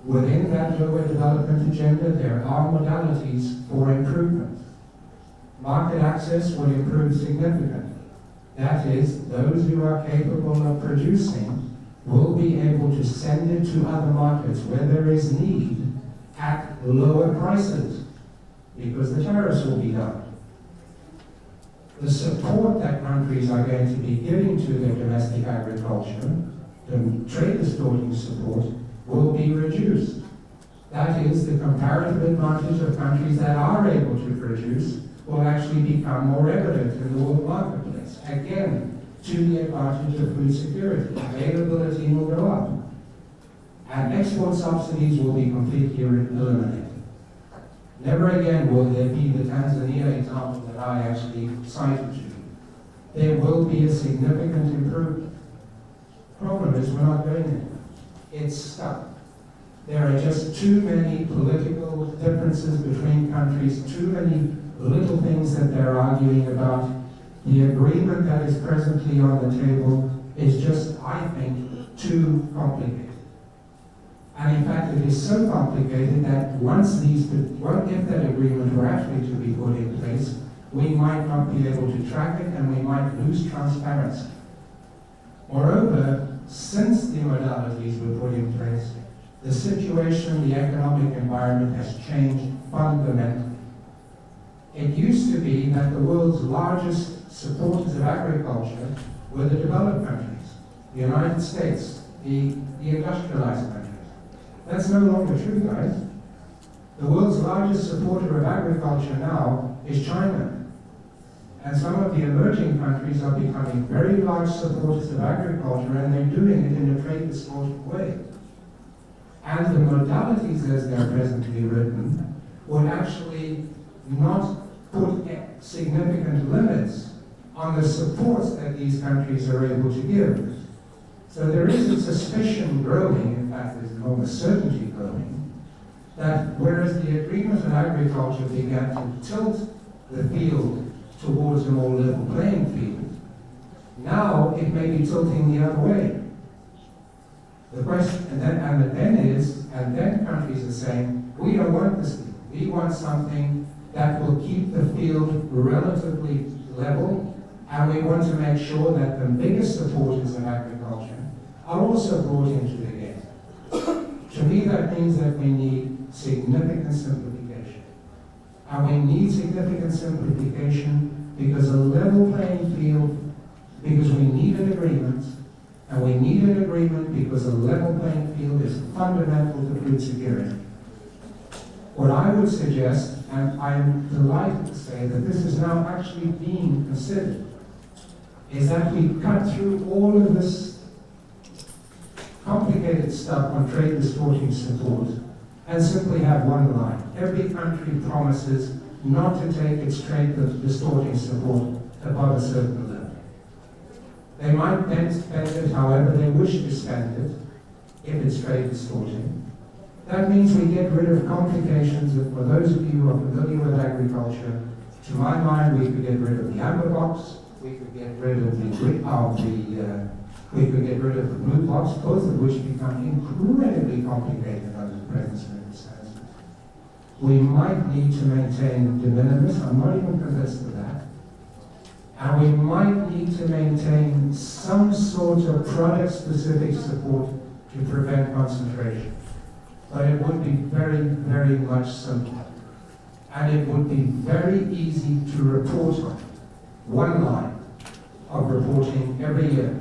Within that Doha Development Agenda, there are modalities for improvement. market access will improve significantly. That is, those who are capable of producing will be able to send it to other markets where there is need at lower prices, because the tariffs will be down. The support that countries are going to be giving to their domestic agriculture, the trade distorting support, will be reduced. That is, the comparative advantage of countries that are able to produce will actually become more evident in the world marketplace. Again, to the advantage of food security. Availability will go up. And export subsidies will be completely eliminated. Never again will there be the Tanzania example that I actually cited to you. There will be a significant improvement. Problem is we're not doing it. It's stuck. There are just too many political differences between countries, too many little things that they're arguing about. The agreement that is presently on the table is just, I think, too complicated. And in fact, it is so complicated that if that agreement were actually to be put in place, we might not be able to track it and we might lose transparency. Moreover, since the modalities were put in place, the situation, the economic environment has changed fundamentally. It used to be that the world's largest supporters of agriculture were the developed countries, the United States, the industrialized countries. That's no longer true, guys. The world's largest supporter of agriculture now is China. And some of the emerging countries are becoming very large supporters of agriculture, and they're doing it in a trade distorted way. And the modalities as they're presently written would actually not put significant limits on the supports that these countries are able to give. So there is a suspicion growing, in fact there's enormous certainty growing, that whereas the agreement on agriculture began to tilt the field towards a more level playing field, now it may be tilting the other way. The question, and then countries are saying, we don't want this deal. We want something that will keep the field relatively level, and we want to make sure that the biggest supporters of agriculture are also brought into the game. To me, that means that we need significant simplification. And we need significant simplification because a level playing field, because we need an agreement, and we need an agreement because a level playing field is fundamental to food security. What I would suggest, and I'm delighted to say that this is now actually being considered, is that we cut through all of this complicated stuff on trade distorting support and simply have one line. Every country promises not to take its trade distorting support above a certain level. They might then spend it however they wish to spend it, if it's trade distorting. That means we get rid of complications that, for those of you who are familiar with agriculture, to my mind, we could get rid of the amber box, we could get rid of the blue box, both of which become incredibly complicated under the present circumstances. We might need to maintain de minimis, I'm not even convinced of that. And we might need to maintain some sort of product-specific support to prevent concentration. But it would be very, very much simpler. And it would be very easy to report on. One line of reporting every year.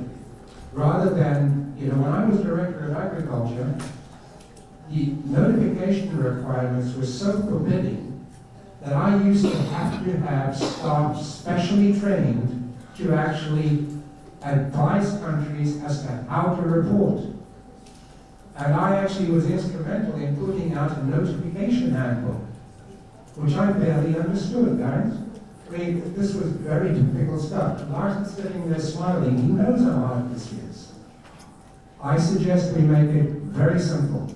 Rather than, when I was Director of Agriculture, the notification requirements were so forbidding that I used to have staff specially trained to actually advise countries as to how to report. And I actually was instrumental in putting out a notification handbook, which I barely understood, guys. I mean, this was very difficult stuff. Larson's sitting there smiling. He knows how hard this is. I suggest we make it very simple,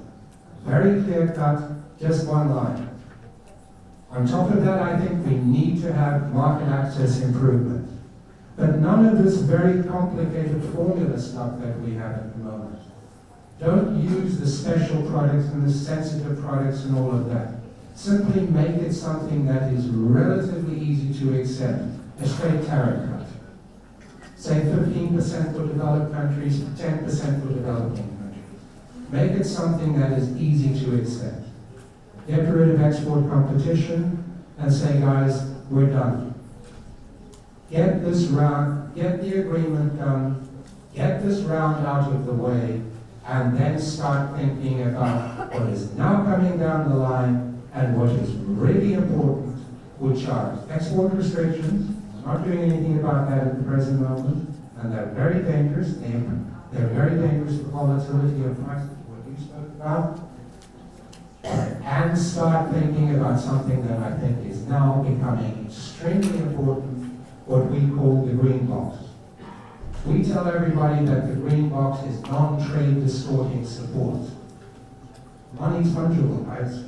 very clear-cut, just one line. On top of that, I think we need to have market access improvement. But none of this very complicated formula stuff that we have at the moment. Don't use the special products and the sensitive products and all of that. Simply make it something that is relatively easy to accept, a straight tariff cut. Say 15% for developed countries, 10% for developing countries. Make it something that is easy to accept. Get rid of export competition and say, guys, we're done. Get this round, get the agreement done, get this round out of the way, and then start thinking about what is now coming down the line and what is really important, which are export restrictions. We're not doing anything about that at the present moment, and they're very dangerous. They're very dangerous for volatility of prices, what you spoke about. And start thinking about something that I think is now becoming extremely important, what we call the green box. We tell everybody that the green box is non-trade distorting support. Money's fungible, guys.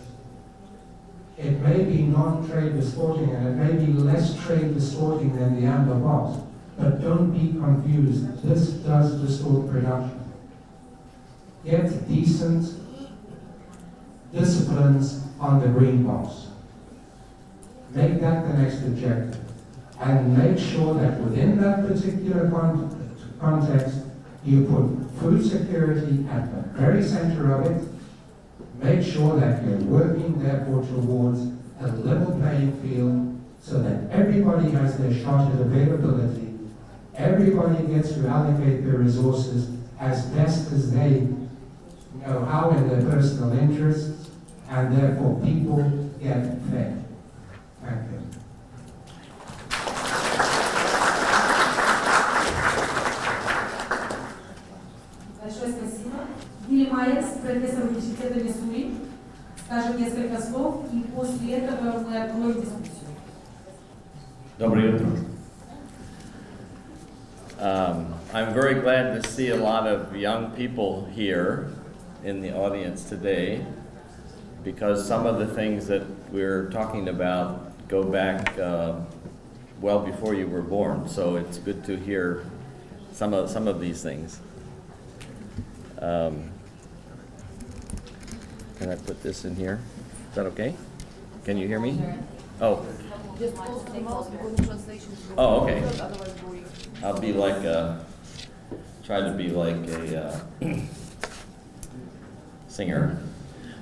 It may be non-trade distorting and it may be less trade distorting than the amber box, but don't be confused. This does distort production. Get decent disciplines on the green box. Make that the next objective. And make sure that within that particular context, you put food security at the very center of it. Make sure that you're working therefore towards a level playing field so that everybody has their shot at availability. Everybody gets to allocate their resources as best as they know how in their personal interests, and therefore people get fed. Thank you. Большое спасибо. Вилли Майерс, профессор университета Миссури, скажет несколько слов, и после этого мы откроем дискуссию. Доброе утро. I'm very glad to see a lot of young people here in the audience today, because some of the things that we're talking about go back well before you were born. So it's good to hear some of these things. Can I put this in here? Is that okay? Can you hear me? Oh. Oh, okay. I'll be like try to be like a singer.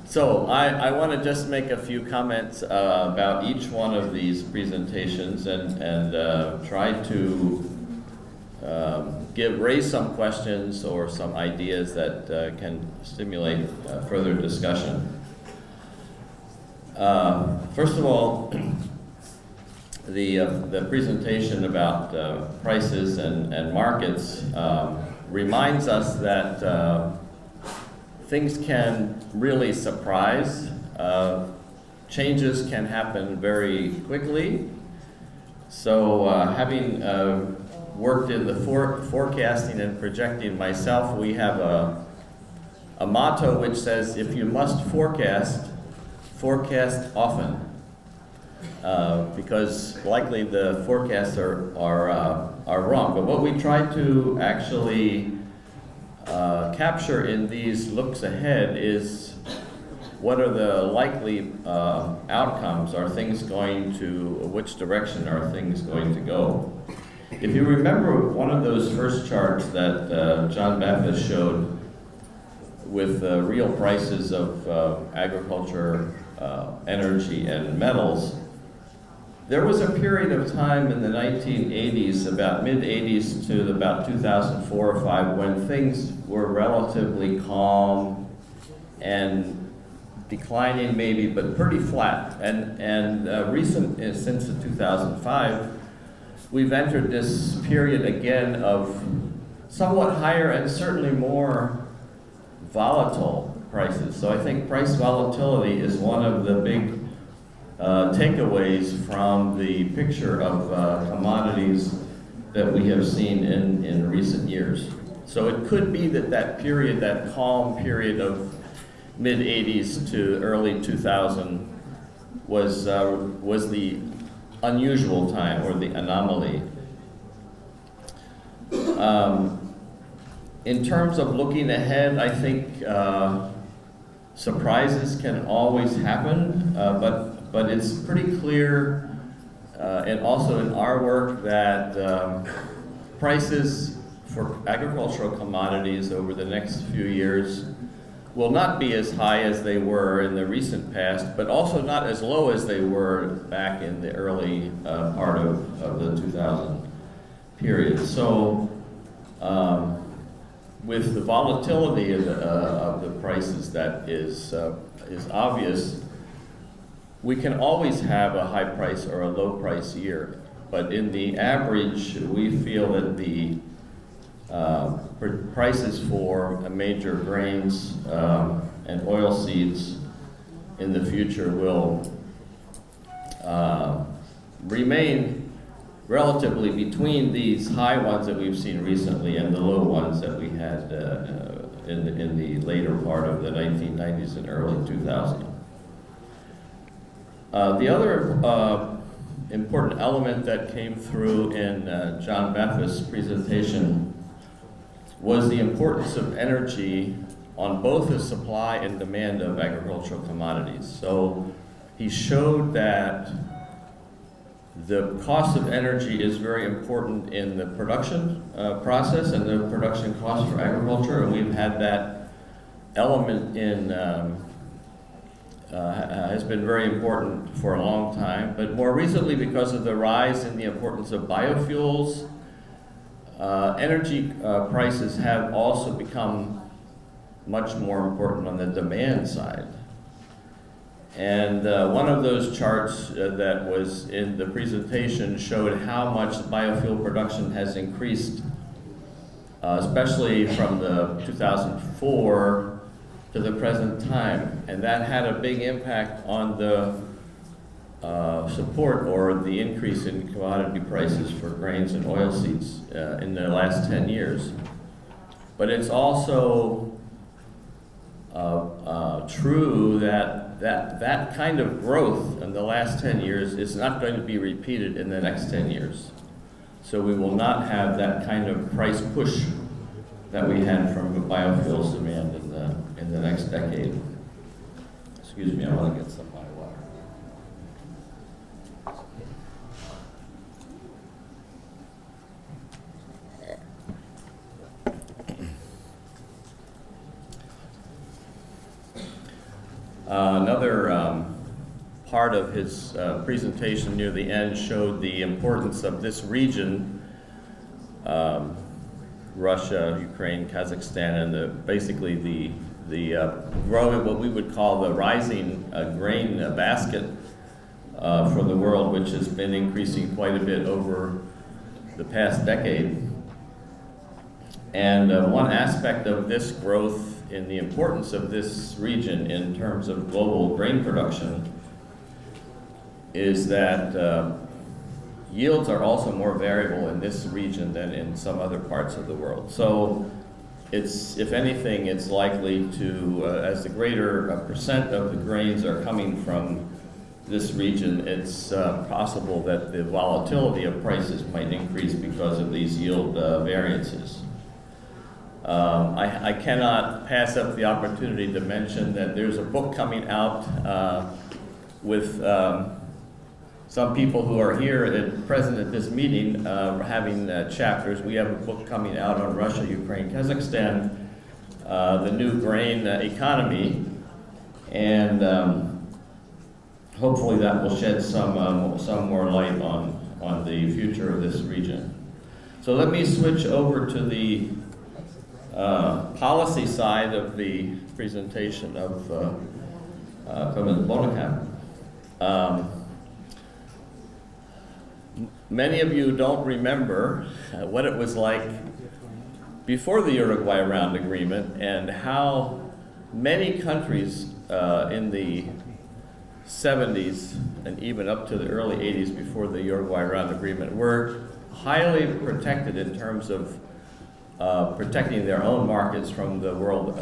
So I want to just make a few comments about each one of these presentations and try to raise some questions or some ideas that can stimulate further discussion. First of all, the presentation about prices and markets reminds us that things can really surprise. Changes can happen very quickly. So having worked in the forecasting and projecting myself, we have a motto which says, if you must forecast, forecast often. Because likely the forecasts are wrong. But what we try to actually capture in these looks ahead is what are the likely outcomes? Are things going to, which direction are things going to go? If you remember one of those first charts that John Baptist showed with real prices of agriculture, energy, and metals, there was a period of time in the 1980s, about mid-80s to about 2004 or 5, when things were relatively calm and declining maybe, but pretty flat. And since 2005, we've entered this period again of somewhat higher and certainly more volatile prices. So I think price volatility is one of the big takeaways from the picture of commodities that we have seen in recent years. So it could be that period, that calm period of mid-80s to early 2000 was the unusual time, or the anomaly. In terms of looking ahead, I think surprises can always happen, but it's pretty clear, and also in our work, that prices for agricultural commodities over the next few years will not be as high as they were in the recent past, but also not as low as they were back in the early part of the 2000 period. So with the volatility of the prices that is obvious, we can always have a high price or a low price year. But in the average, we feel that the prices for major grains and oilseeds in the future will remain relatively between these high ones that we've seen recently and the low ones that we had in the later part of the 1990s and early 2000s. The other important element that came through in John Beth's presentation was the importance of energy on both the supply and demand of agricultural commodities. So he showed that the cost of energy is very important in the production process and the production cost for agriculture, and we've had that element in has been very important for a long time, but more recently, because of the rise in the importance of biofuels, energy prices have also become much more important on the demand side. And one of those charts that was in the presentation showed how much biofuel production has increased, especially from the 2004 to the present time. And that had a big impact on the support or the increase in commodity prices for grains and oilseeds in the last 10 years. But it's also true that kind of growth in the last 10 years is not going to be repeated in the next 10 years. So we will not have that kind of price push that we had from the biofuels demand in the next decade. Excuse me, I want to get some of my water. Another part of his presentation near the end showed the importance of this region, Russia, Ukraine, Kazakhstan, and basically the growing, what we would call the rising grain basket for the world, which has been increasing quite a bit over the past decade. And one aspect of this growth in the importance of this region in terms of global grain production is that yields are also more variable in this region than in some other parts of the world. So it's, if anything, it's likely to, as the greater percent of the grains are coming from this region, it's possible that the volatility of prices might increase because of these yield variances. I cannot pass up the opportunity to mention that there's a book coming out with some people who are here present at this meeting having chapters. We have a book coming out on Russia, Ukraine, Kazakhstan, the new grain economy, and hopefully that will shed some more light on the future of this region. So let me switch over to the policy side of the presentation of Trofimenko Ольga. Many of you don't remember what it was like before the Uruguay Round Agreement and how many countries in the 70s and even up to the early 80s before the Uruguay Round Agreement were highly protected in terms of protecting their own markets from the world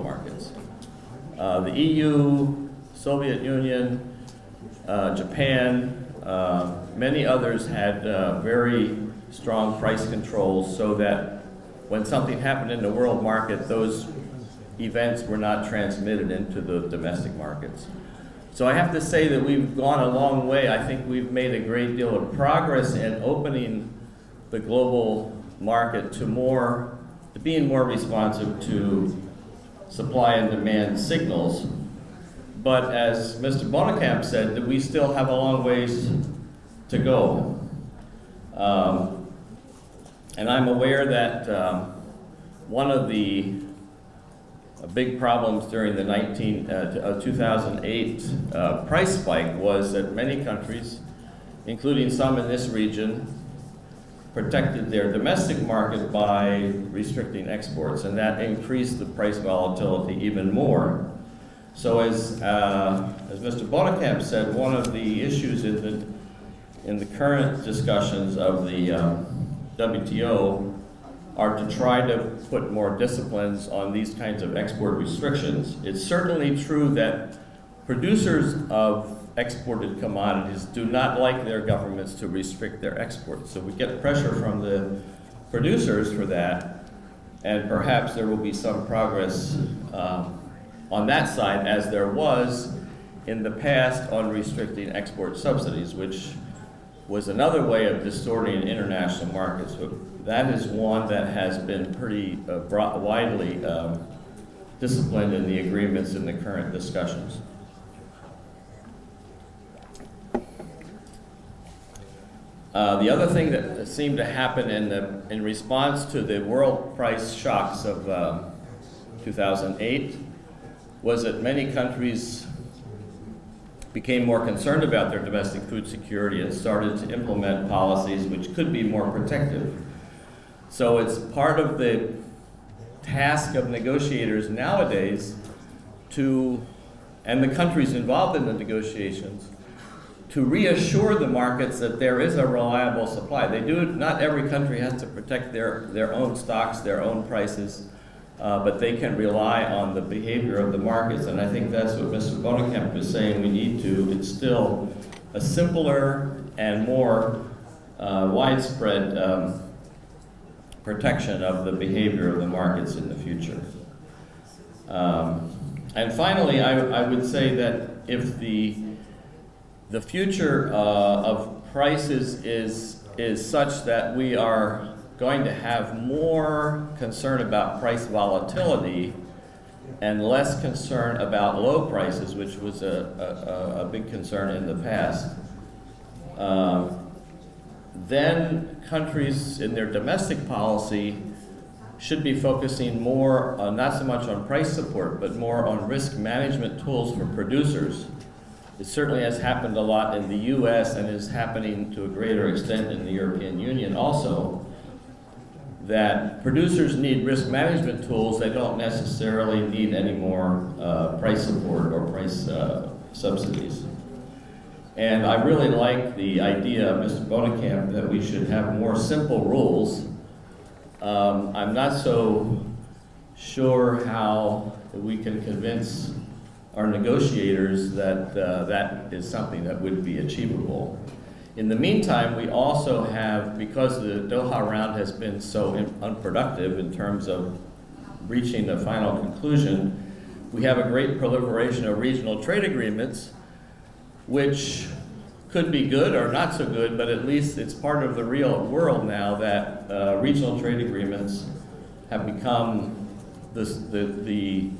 markets. The EU, Soviet Union, Japan, many others had very strong price controls so that when something happened in the world market, those events were not transmitted into the domestic markets. So I have to say that we've gone a long way. I think we've made a great deal of progress in opening the global market to being more responsive to supply and demand signals. But as Mr. Bonnekamp said, that we still have a long ways to go. And I'm aware that one of the big problems during the 2008 price spike was that many countries, including some in this region, protected their domestic market by restricting exports, and that increased the price volatility even more. So as Mr. Bonnekamp said, one of the issues in the current discussions of the WTO are to try to put more disciplines on these kinds of export restrictions. It's certainly true that producers of exported commodities do not like their governments to restrict their exports. So we get pressure from the producers for that, and perhaps there will be some progress on that side, as there was in the past on restricting export subsidies, which was another way of distorting international markets. So that is one that has been pretty widely disciplined in the agreements in the current discussions. The other thing that seemed to happen in response to the world price shocks of 2008 was that many countries became more concerned about their domestic food security and started to implement policies which could be more protective. So it's part of the task of negotiators nowadays and the countries involved in the negotiations, to reassure the markets that there is a reliable supply. Not every country has to protect their own stocks, their own prices, but they can rely on the behavior of the markets, and I think that's what Mr. Bonnekamp is saying we need to instill a simpler and more widespread protection of the behavior of the markets in the future. And finally, I would say that if the future of prices is such that we are going to have more concern about price volatility and less concern about low prices, which was a big concern in the past, then countries in their domestic policy should be focusing more on, not so much on price support, but more on risk management tools for producers. It certainly has happened a lot in the US and is happening to a greater extent in the European Union also, that producers need risk management tools. They don't necessarily need any more price support or price subsidies. And I really like the idea of Mr. Bonnekamp that we should have more simple rules. I'm not so sure how we can convince our negotiators that that is something that would be achievable. In the meantime, we also have, because the Doha round has been so unproductive in terms of reaching a final conclusion, we have a great proliferation of regional trade agreements, which could be good or not so good, but at least it's part of the real world now that regional trade agreements have become the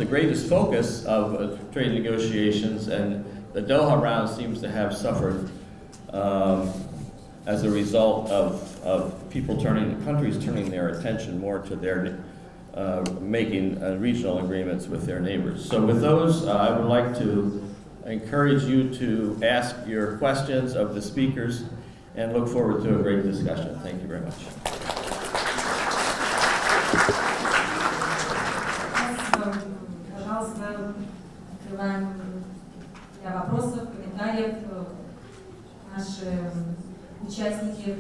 greatest focus of trade negotiations, and the Doha round seems to have suffered as a result of countries turning their attention more to their making regional agreements with their neighbors. So with those, I would like to encourage you to ask your questions of the speakers and look forward to a great discussion. Thank you very much. Пожалуйста, открываем для вопросов, комментариев. Наши участники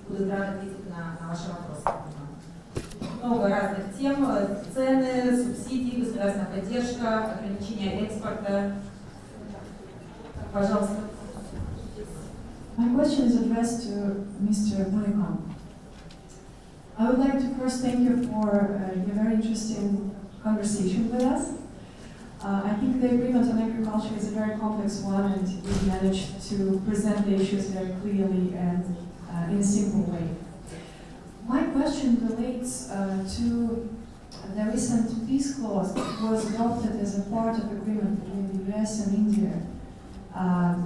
будут рады ответить на ваши вопросы. Много разных тем: цены, субсидии, государственная поддержка, ограничения экспорта. Пожалуйста. My question is addressed to Mr. Bonnekamp. I would like to first thank you for your very interesting conversation with us. I think the agreement on agriculture is a very complex one, and we managed to present the issues very clearly and in a simple way. My question relates to the recent peace clause that was adopted as a part of agreement between the US and India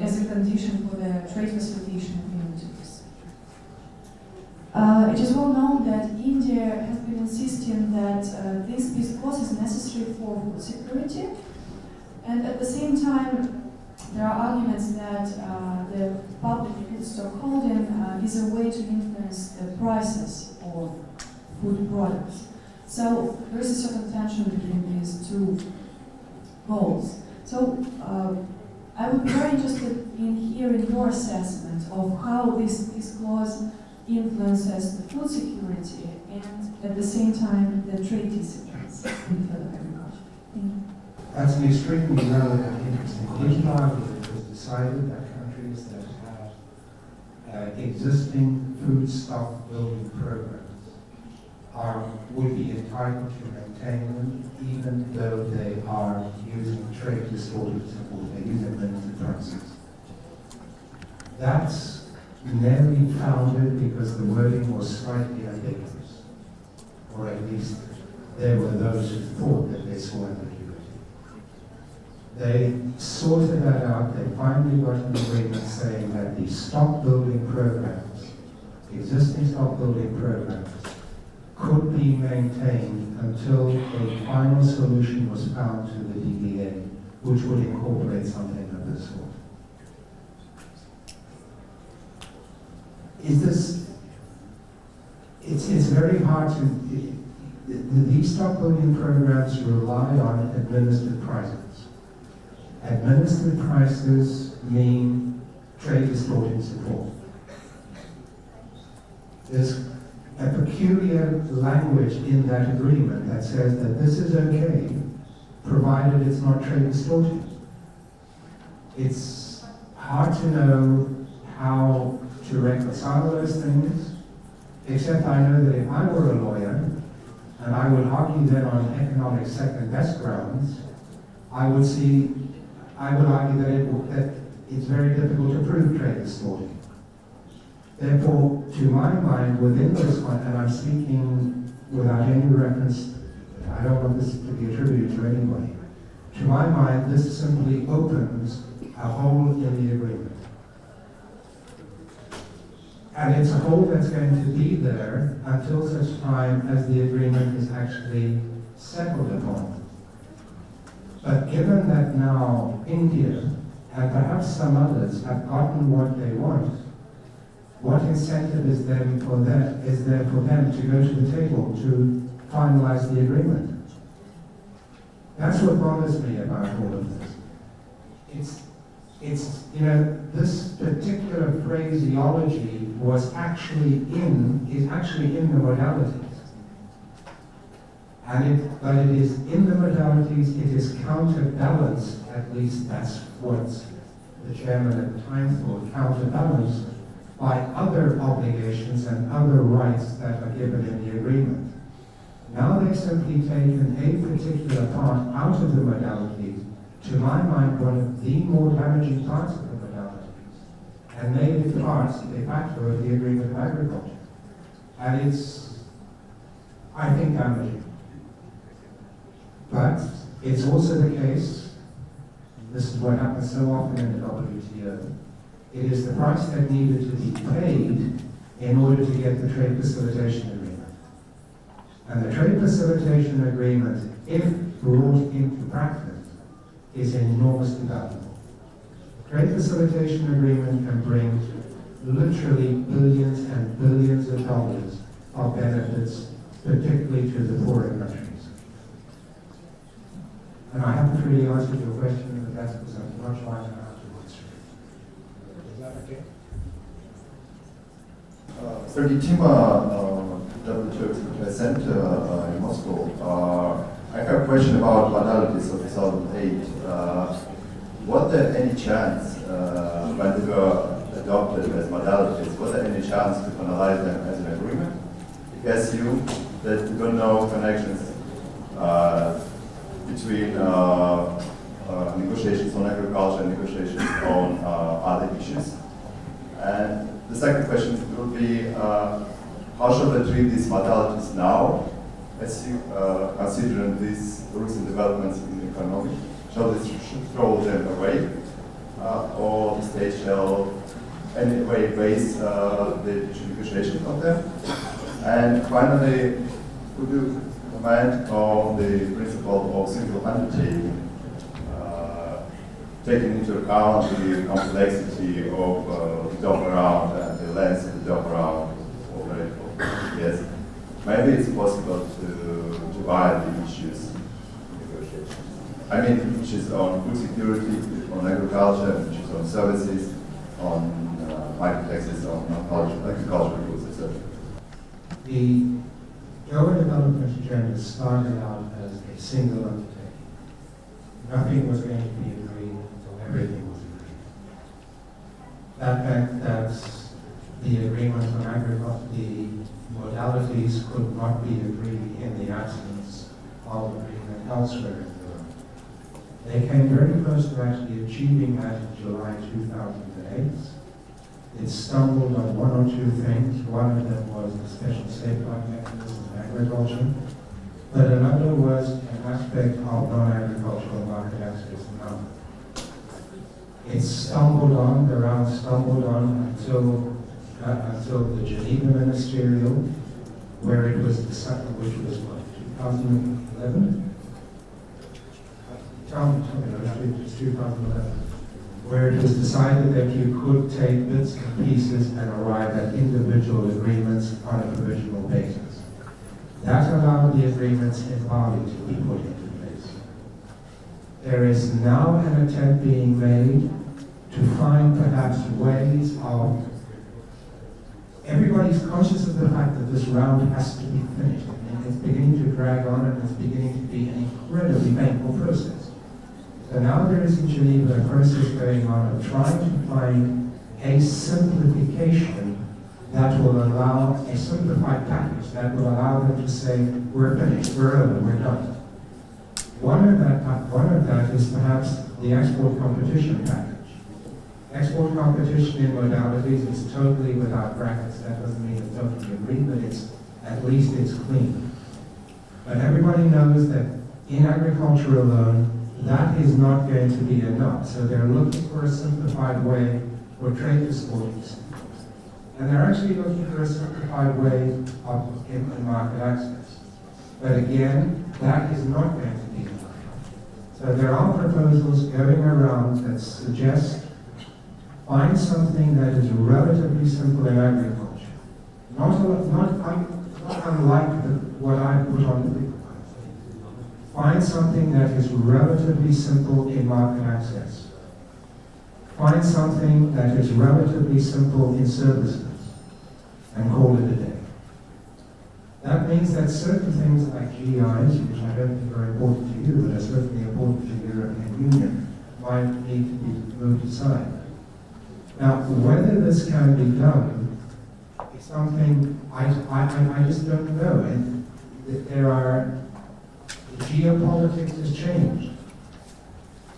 as a condition for the trade facilitation agreement to proceed. It is well known that India has been insisting that this peace clause is necessary for food security, and at the same time there are arguments that the public food stockholding is a way to influence the prices of food products. So there is a certain tension between these two goals. So I would be very interested in hearing your assessment of how this clause influences the food security and at the same time the trade disciplines in the field of agriculture. Thank you. That's an extremely relevant and interesting issue. It was decided that countries that have existing food stock building programs would be entitled to maintain them, even though they are using trade distorted support. They're using limited prices. That's narrowly founded because the wording was slightly ambiguous, or at least there were those who thought that they saw ambiguity. They sorted that out. They finally got an agreement saying that the stock building programs, existing stock building programs, could be maintained until a final solution was found to the DDA, which would incorporate something of this sort. It's very hard to, these stock building programs rely on administered prices. Administered prices mean trade distorting support. There's a peculiar language in that agreement that says that this is okay, provided it's not trade distorting. It's hard to know how to reconcile those things, except I know that if I were a lawyer, and I would argue that on economic second best grounds, I would argue that it's very difficult to prove trade distorting. Therefore, to my mind, within this one, and I'm speaking without any reference, I don't want this to be attributed to anybody. To my mind, this simply opens a hole in the agreement. And it's a hole that's going to be there until such time as the agreement is actually settled upon. But given that now India, and perhaps some others, have gotten what they want, what incentive is there for them to go to the table to finalize the agreement? That's what bothers me about all of this. This particular phraseology is actually in the modalities. But it is in the modalities, it is counterbalanced, at least that's what the chairman at the time thought, counterbalanced by other obligations and other rights that are given in the agreement. Now they've simply taken a particular part out of the modalities, to my mind, one of the more damaging parts of the modalities, and made it part, de facto, of the agreement of agriculture. And it's, I think, damaging. But it's also the case, this is what happens so often in the WTO, it is the price that needed to be paid in order to get the trade facilitation agreement. And the trade facilitation agreement, if brought into practice, is enormously valuable. Trade facilitation agreement can bring literally billions and billions of dollars of benefits, particularly to the poorer countries. And I haven't really answered your question, but that's because I'm not trying to answer it. Is that okay? Sergey Tima, WTO Center in Moscow. I have a question about modalities of 2008. Was there any chance, when they were adopted as modalities, was there any chance to finalize them as an agreement? guess you that you don't know connections between negotiations on agriculture and negotiations on other issues. And the second question would be, how should we treat these modalities now, as you, considering these recent developments in the economy? Shall we throw them away, or the state shall anyway base the negotiation of them? And finally, could you comment on the principle of single undertaking, taking into account the complexity of the job around and the length of the job around already? Yes, maybe it's possible to divide the issues in negotiations. I mean, issues on food security, on agriculture, issues on services, on market taxes, on agricultural goods, etc. The global development agenda started out as a single undertaking. Nothing was going to be agreed until everything was agreed. That meant that the agreement on agriculture, the modalities could not be agreed in the absence of agreement elsewhere in the world. They came very close to actually achieving that in July 2008. It stumbled on one or two things. One of them was the special safeguard mechanism in agriculture, but another was an aspect of non-agricultural market access and output. It stumbled on, the round stumbled on until the Geneva Ministerial, where it was decided, which was what, 2011? It was 2011. Where it was decided that you could take bits and pieces and arrive at individual agreements on a provisional basis. That allowed the agreements in Bali to be put into place. There is now an attempt being made to find perhaps ways of, everybody's conscious of the fact that this round has to be finished, and it's beginning to drag on and it's beginning to be an incredibly painful process. So now there is in Geneva a process going on of trying to find a simplification that will allow a simplified package that will allow them to say, we're finished, we're over, we're done. One of that is perhaps the export competition package. Export competition in modalities is totally without brackets. That doesn't mean it's totally agreed, but it's at least it's clean. But everybody knows that in agriculture alone, that is not going to be enough. So they're looking for a simplified way for trade disputes. And they're actually looking for a simplified way of market access. But again, that is not going to be enough. So there are proposals going around that suggest find something that is relatively simple in agriculture. Not unlike what I put on the paper. Find something that is relatively simple in market access. Find something that is relatively simple in services and call it a day. That means that certain things like GIs, which I don't think are important to you, but are certainly important to the European Union, might need to be moved aside. Now, whether this can be done is something I just don't know. And there are, geopolitics has changed.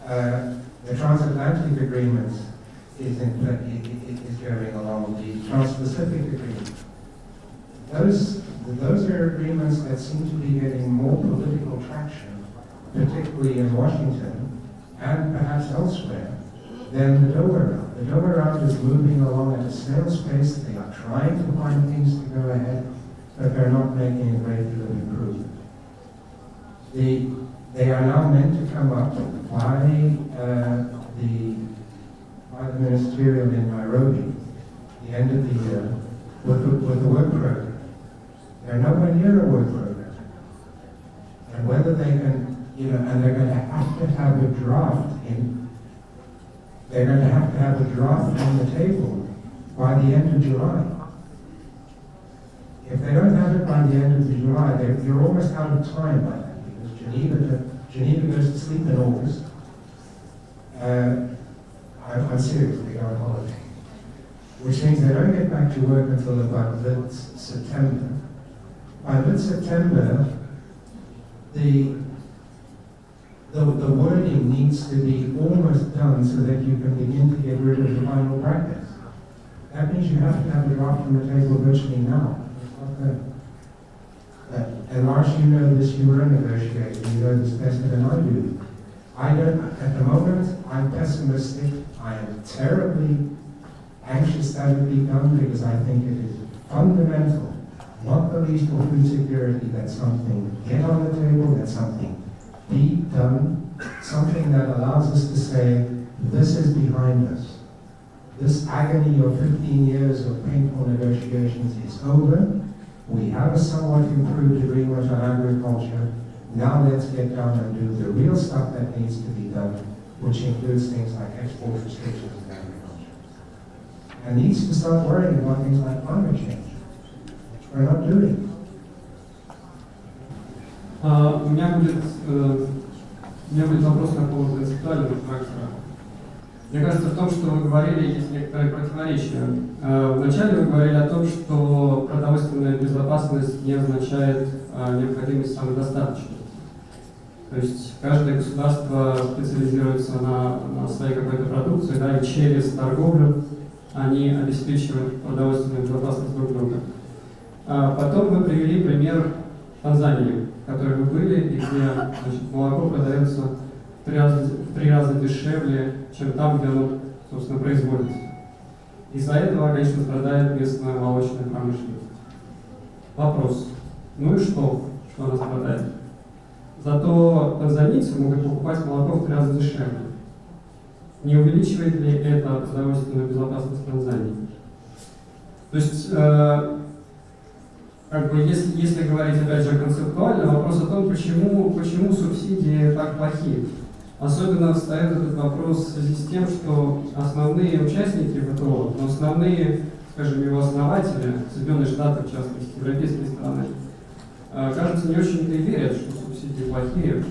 The transatlantic agreement is going along, the Trans-Pacific agreement. Those are agreements that seem to be getting more political traction, particularly in Washington and perhaps elsewhere, than the Doha Round. The Doha Round is moving along at a snail's pace. They are trying to find things to go ahead, but they're not making a great deal of improvement. They are now meant to come up by the ministerial in Nairobi, the end of the year, with the work program. They're nowhere near a work program. And whether they can, and they're going to have a draft in. They're going to have a draft on the table by the end of July. If they don't have it by the end of July, you're almost out of time by then, because Geneva goes to sleep in August. I'm serious, they go on holiday. Which means they don't get back to work until about mid-September. by mid-September, the wording needs to be almost done so that you can begin to get rid of the final brackets. That means you have to have a draft on the table virtually now. And Lars, you know this, you were a negotiator, you know this better than I do. I don't, at the moment, I'm pessimistic. I am terribly anxious that it be done because I think it is fundamental, not the least for food security, that something get on the table, that something be done, something that allows us to say, this is behind us. This agony of 15 years of painful negotiations is over. We have a somewhat improved agreement on agriculture. Now let's get down and do the real stuff that needs to be done, which includes things like export restrictions in agriculture. And needs to start worrying about things like climate change, which we're not doing. У меня будет вопрос такого концептуального характера. Мне кажется, в том, что вы говорили, есть некоторые противоречия. Вначале вы говорили о том, что продовольственная безопасность не означает необходимость самодостаточности. То есть каждое государство специализируется на своей какой-то продукции, да, и через торговлю они обеспечивают продовольственную безопасность друг друга. Потом вы привели пример Танзании, в которой вы были, и где, значит, молоко продается в 3 раза дешевле, чем там, где оно, собственно, производится. Из-за этого, конечно, страдает местная молочная промышленность. Вопрос. Ну и что она страдает? Зато танзанийцы могут покупать молоко в 3 раза дешевле. Не увеличивает ли это продовольственную безопасность Танзании? То есть, как бы, если говорить, опять же, концептуально, вопрос о том, почему субсидии так плохие. Особенно встает этот вопрос в связи с тем, что основные участники ВТО, но основные, скажем, его основатели, Соединенные Штаты, в частности, европейские страны, кажется, не очень-то и верят, что субсидии плохие,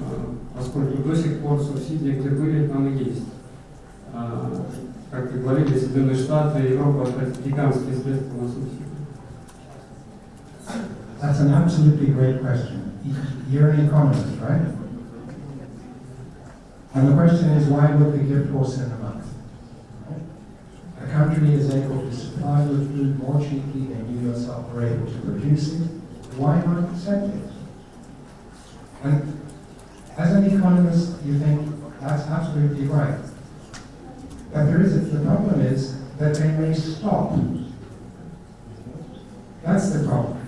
поскольку до сих пор субсидии, где были, там и есть. Как вы говорили, Соединенные Штаты и Европа тратят гигантские средства на субсидии. That's an absolutely great question. You're an economist, right? And the question is, why would the gift horse in a month? A country is able to supply the food more cheaply than you yourself are able to produce it. Why not accept it? And as an economist, you think that's absolutely right. But the problem is that they may stop. That's the problem.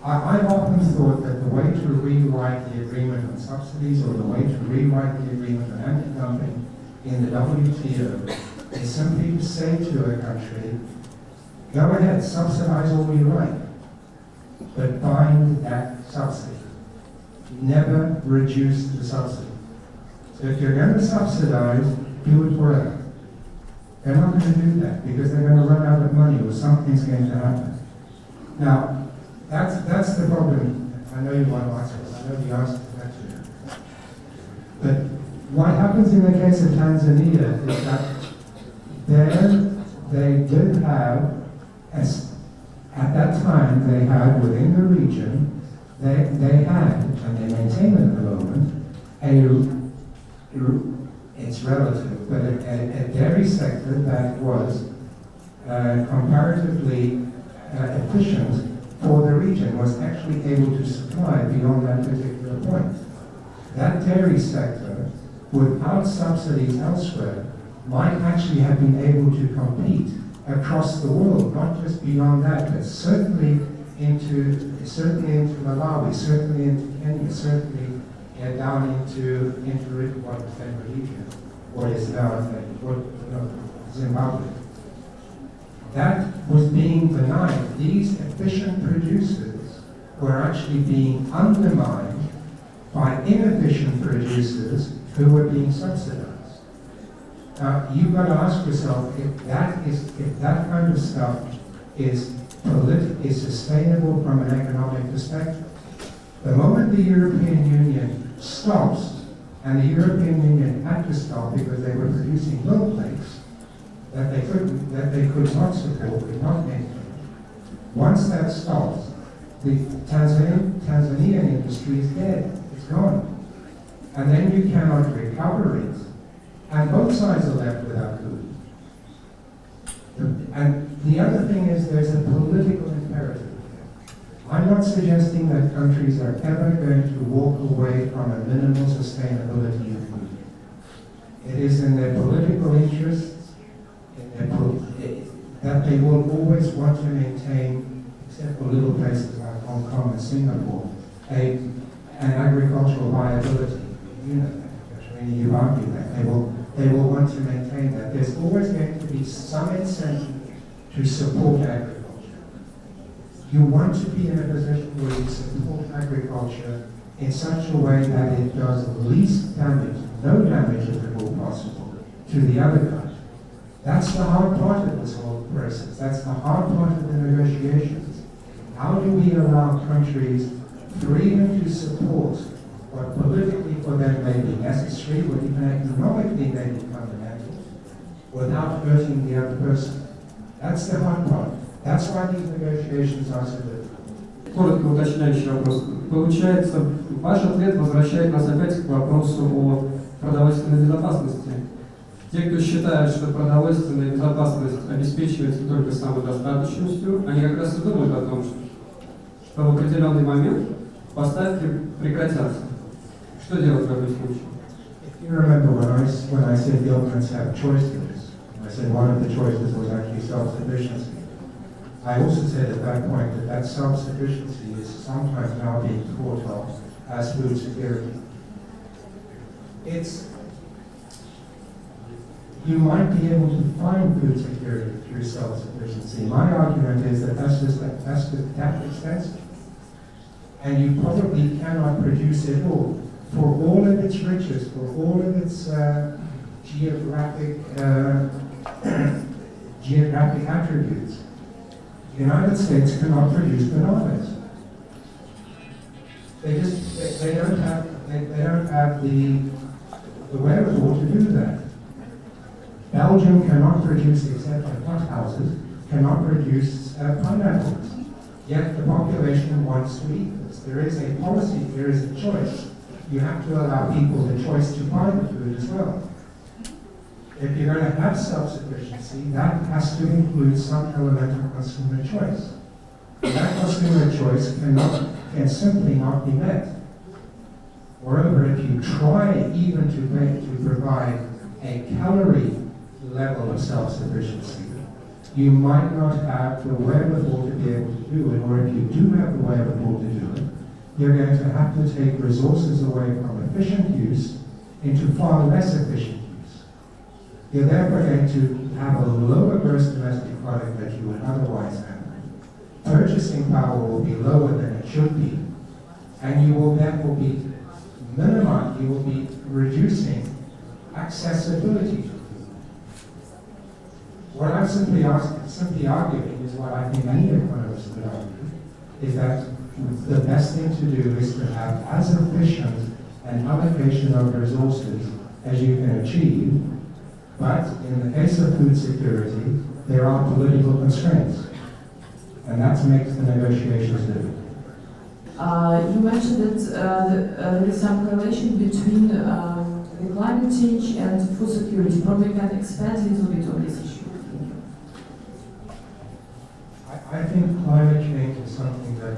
I've often thought that the way to rewrite the agreement on subsidies or the way to rewrite the agreement on anti-dumping in the WTO is simply to say to a country, go ahead, subsidize all you like, but bind that subsidy. Never reduce the subsidy. So if you're going to subsidize, do it forever. They're not going to do that because they're going to run out of money or something's going to happen. Now, that's the problem. I know you want to answer this. I know the answer to that too. But what happens in the case of Tanzania is that there they did have, at that time they had within the region, they had, and they maintain at the moment, it's relative, but a dairy sector that was comparatively efficient for the region, was actually able to supply beyond that particular point. That dairy sector, without subsidies elsewhere, might actually have been able to compete across the world, not just beyond that, but certainly into Malawi, certainly into Kenya, certainly down into what was then Rhodesia, what is now Zimbabwe. That was being denied. These efficient producers were actually being undermined by inefficient producers who were being subsidized. Now, you've got to ask yourself if that kind of stuff is sustainable from an economic perspective. The moment the European Union stops, and the European Union had to stop because they were producing milk plates that they could not support, could not maintain. Once that stops, the Tanzanian industry is dead, it's gone. And then you cannot recover it. And both sides are left without food. And the other thing is there's a political imperative. I'm not suggesting that countries are ever going to walk away from a minimal sustainability of food. It is in their political interests that they will always want to maintain, except for little places like Hong Kong and Singapore, an agricultural viability. You know that. I mean, you argue that. They will want to maintain that. There's always going to be some incentive to support agriculture. You want to be in a position where you support agriculture in such a way that it does least damage, no damage if at all possible, to the other country. That's the hard part of this whole process. That's the hard part of the negotiations. How do we allow countries freedom to support what politically for them may be necessary, what even economically may be fundamental, without hurting the other person? That's the hard part. That's why these negotiations are so difficult. Коротко уточняющий вопрос. Получается, ваш ответ возвращает нас опять к вопросу о продовольственной безопасности. Те, кто считают, что продовольственная безопасность обеспечивается только самодостаточностью, они как раз и думают о том, что в определенный момент поставки прекратятся. Что делать в этом случае? If you remember when I said governments have choices, I said one of the choices was actually self-sufficiency. I also said at that point that self-sufficiency is sometimes now being thought of as food security. You might be able to find food security through self-sufficiency. My argument is that that's just that expensive. And you probably cannot produce it all. For all of its riches, for all of its geographic attributes, the United States cannot produce bananas. They don't have the wherewithal to do that. Belgium cannot produce, except in hothouses, cannot produce pineapples. Yet the population wants to eat this. There is a policy, there is a choice. You have to allow people the choice to buy the food as well. If you're going to have self-sufficiency, that has to include some element of consumer choice. And that consumer choice can simply not be met. Moreover, if you try even to provide a calorie level of self-sufficiency, you might not have the wherewithal to be able to do it, or if you do have the wherewithal to do it, you're going to have to take resources away from efficient use into far less efficient use. You're therefore going to have a lower gross domestic product that you would otherwise have. Purchasing power will be lower than it should be, and you will therefore be minimizing, you will be reducing accessibility. What I'm simply arguing is what I think any economist would argue, is that the best thing to do is to have as efficient an allocation of resources as you can achieve, but in the case of food security, there are political constraints, and that makes the negotiations difficult. You mentioned that there is some correlation between the climate change and food security. Probably you can expand a little bit on this issue. I think climate change is something that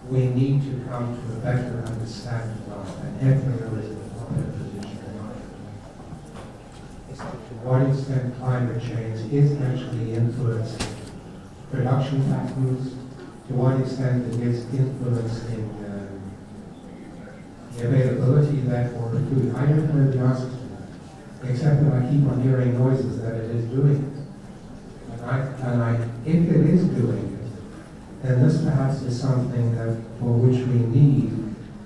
we need to come to a better understanding of, and everyone is in a better position than I am. To what extent climate change is actually influencing production patterns, to what extent it is influencing the availability, therefore, of food. I don't know the answer to that, except that I keep on hearing noises that it is doing it. If it is doing it, then this perhaps is something that for which we need,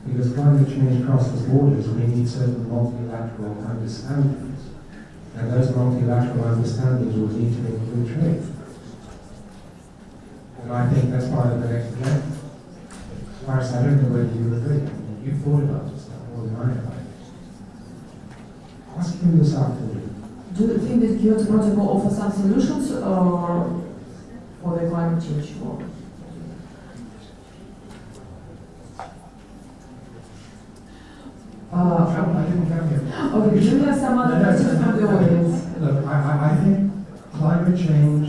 because climate change crosses borders, we need certain multilateral understandings. And those multilateral understandings will need to include trade. And I think that's part of the next agenda. As far as I don't know whether you agree. You've thought about this stuff more than I have. Ask him this afternoon. Do you think that Kyoto Protocol offers some solutions for for the climate change war. I didn't come here. Okay, do you have some other questions from the audience? Look, I think climate change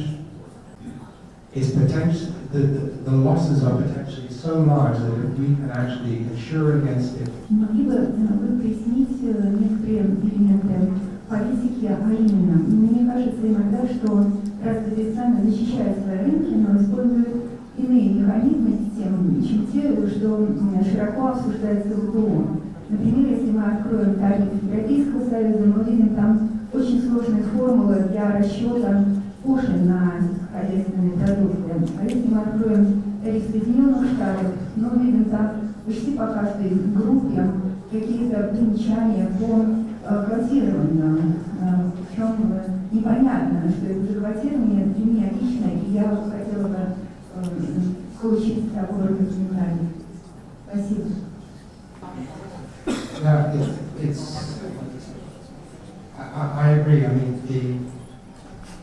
is potential. The losses are potentially so large that if we can actually insure against it. Могли бы вы пояснить некоторые элементы политики, а именно, мне кажется иногда, что развитые страны защищают свои рынки, но используют иные механизмы системы, чем те, что широко обсуждаются в ВТО. Например, если мы откроем тариф Европейского Союза, мы увидим там очень сложные формулы для расчета пошлин на сельскохозяйственные продукты. А если мы откроем тариф Соединенных Штатов, мы увидим там почти по каждой группе какие-то примечания по квотированию. Причем непонятно, что это за квотирование для меня лично, и я вот хотела бы получить такой комментарий. Спасибо. Yeah, I agree. I mean,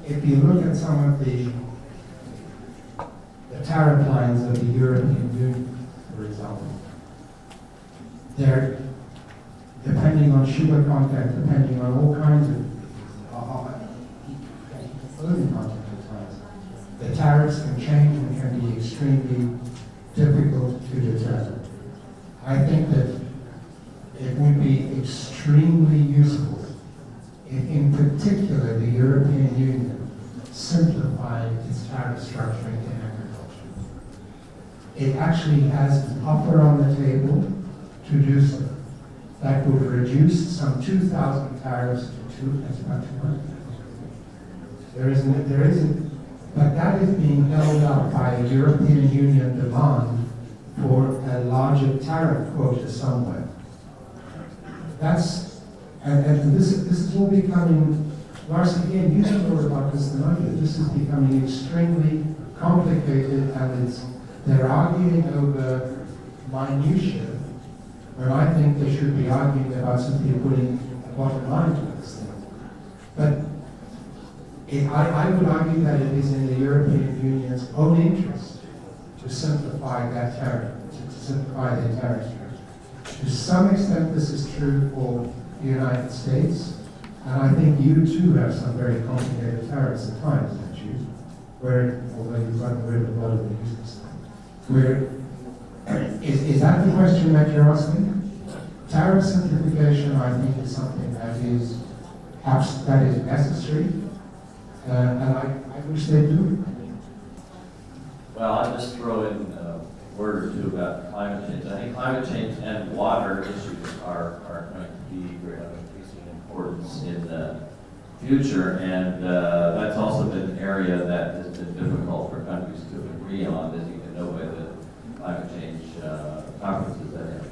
if you look at some of the tariff lines of the European Union, for example, they're depending on sugar content, depending on all kinds of food content at times. The tariffs can change and can be extremely difficult to determine. I think that it would be extremely useful if, in particular, the European Union simplified its tariff structuring in agriculture. It actually has an offer on the table to do so. That would reduce some 2,000 tariffs to 2,000. There isn't, but that is being held up by a European Union demand for a larger tariff quota somewhere. That's, and this is all becoming, Lars, again, you know more about this than I do. This is becoming extremely complicated, and they're arguing over minutiae, when I think they should be arguing about simply putting a bottom line to this thing. But I would argue that it is in the European Union's own interest to simplify that tariff, to simplify the tariff structure. To some extent, this is true for the United States, and I think you too have some very complicated tariffs at times, don't you? Where, although you've gotten rid of a lot of the useless things. Where, is that the question that you're asking? Tariff simplification, I think, is something that is necessary, and I wish they do. Well, I'll just throw in a word or two about climate change. I think climate change and water issues are going to be of increasing importance in the future, and that's also been an area that has been difficult for countries to agree on, as you can know by the climate change conferences that have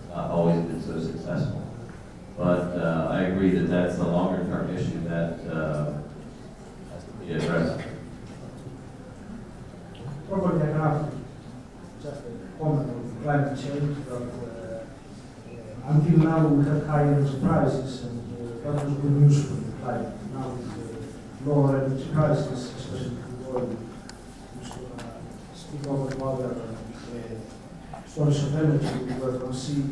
not always been so successful. But I agree that that's a longer-term issue that has to be addressed. Probably enough, just a comment on climate change, but until now we have high energy prices, and that was good news for the climate. Now with lower energy prices, especially for oil, used to speak over water and source of energy, we were going to see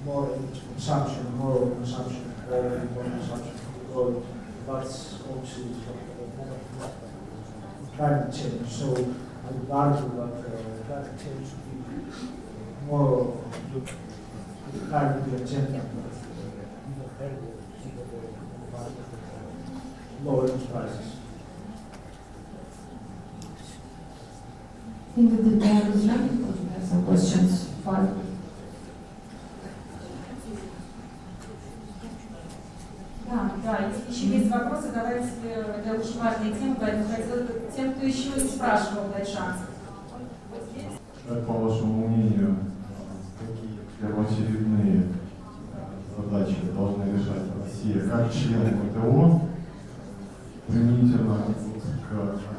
more energy consumption, more consumption of oil, more consumption of oil. That's obviously climate change. So I would argue that climate change should be more high on the agenda, lower energy prices. I think that the time is ready for some questions. 5. Да, если еще есть вопросы, давайте, это очень важная тема, поэтому хотела бы тем, кто еще не спрашивал, дать шанс. По вашему мнению, какие первоочередные задачи должны решать Россия как член ВТО, применительно к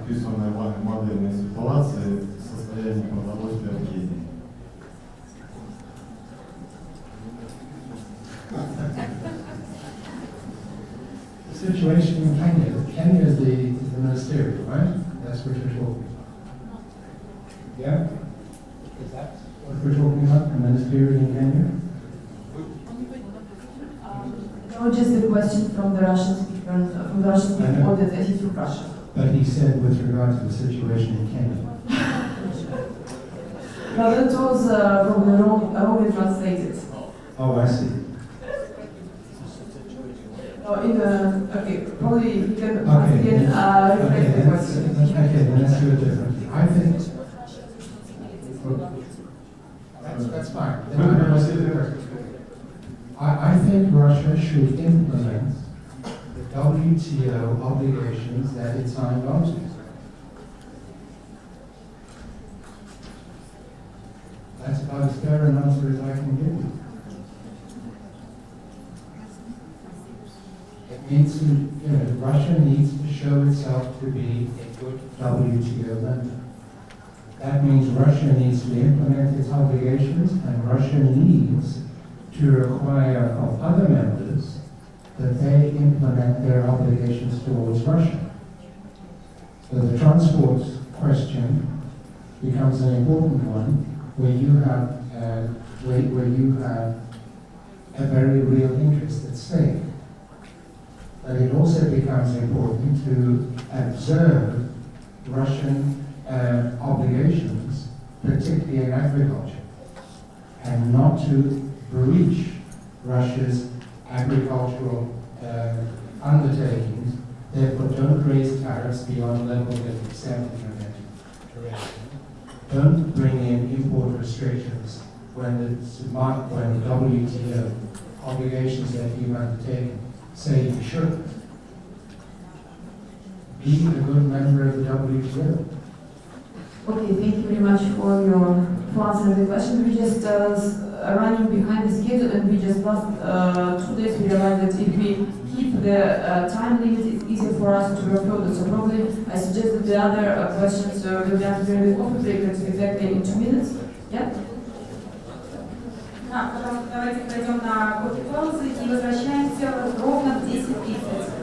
описанной вами модельной ситуации состояния продовольствия в Кении? The situation in Kenya is the ministerial, right? That's what you're talking about. Yeah? Is that what we're talking about, the ministerial in Kenya? No, just a question from the Russian speaker, from the Russian speaker audience, and he's from Russia. But he said with regard to the situation in Kenya. No, that was probably wrongly translated. Oh, I see. Okay, probably you can Okay, once again rephrase the question. Okay, then let's do it differently. I think that's fine. I think Russia should implement the WTO obligations that it signed on to. That's about as fair an answer as I can give you. It needs to, Russia needs to show itself to be a good WTO member. That means Russia needs to implement its obligations, and Russia needs to require of other members that they implement their obligations towards Russia. So the transport question becomes an important one, where you have a very real interest at stake. But it also becomes important to observe Russian obligations, particularly in agriculture, and not to breach Russia's agricultural undertakings. Therefore, don't raise tariffs beyond levels that extend direction. Don't bring in import restrictions when the WTO obligations that you've undertaken say you should. Be a good member of the WTO. Okay, thank you very much for answering the question. We just running behind the schedule, and we just last 2 days we realized that if we keep the time limit, it's easier for us to go further. So probably I suggest that the other questions will be answered during the coffee break. That's exactly in 2 minutes. Yeah. Потом давайте пройдем на кофе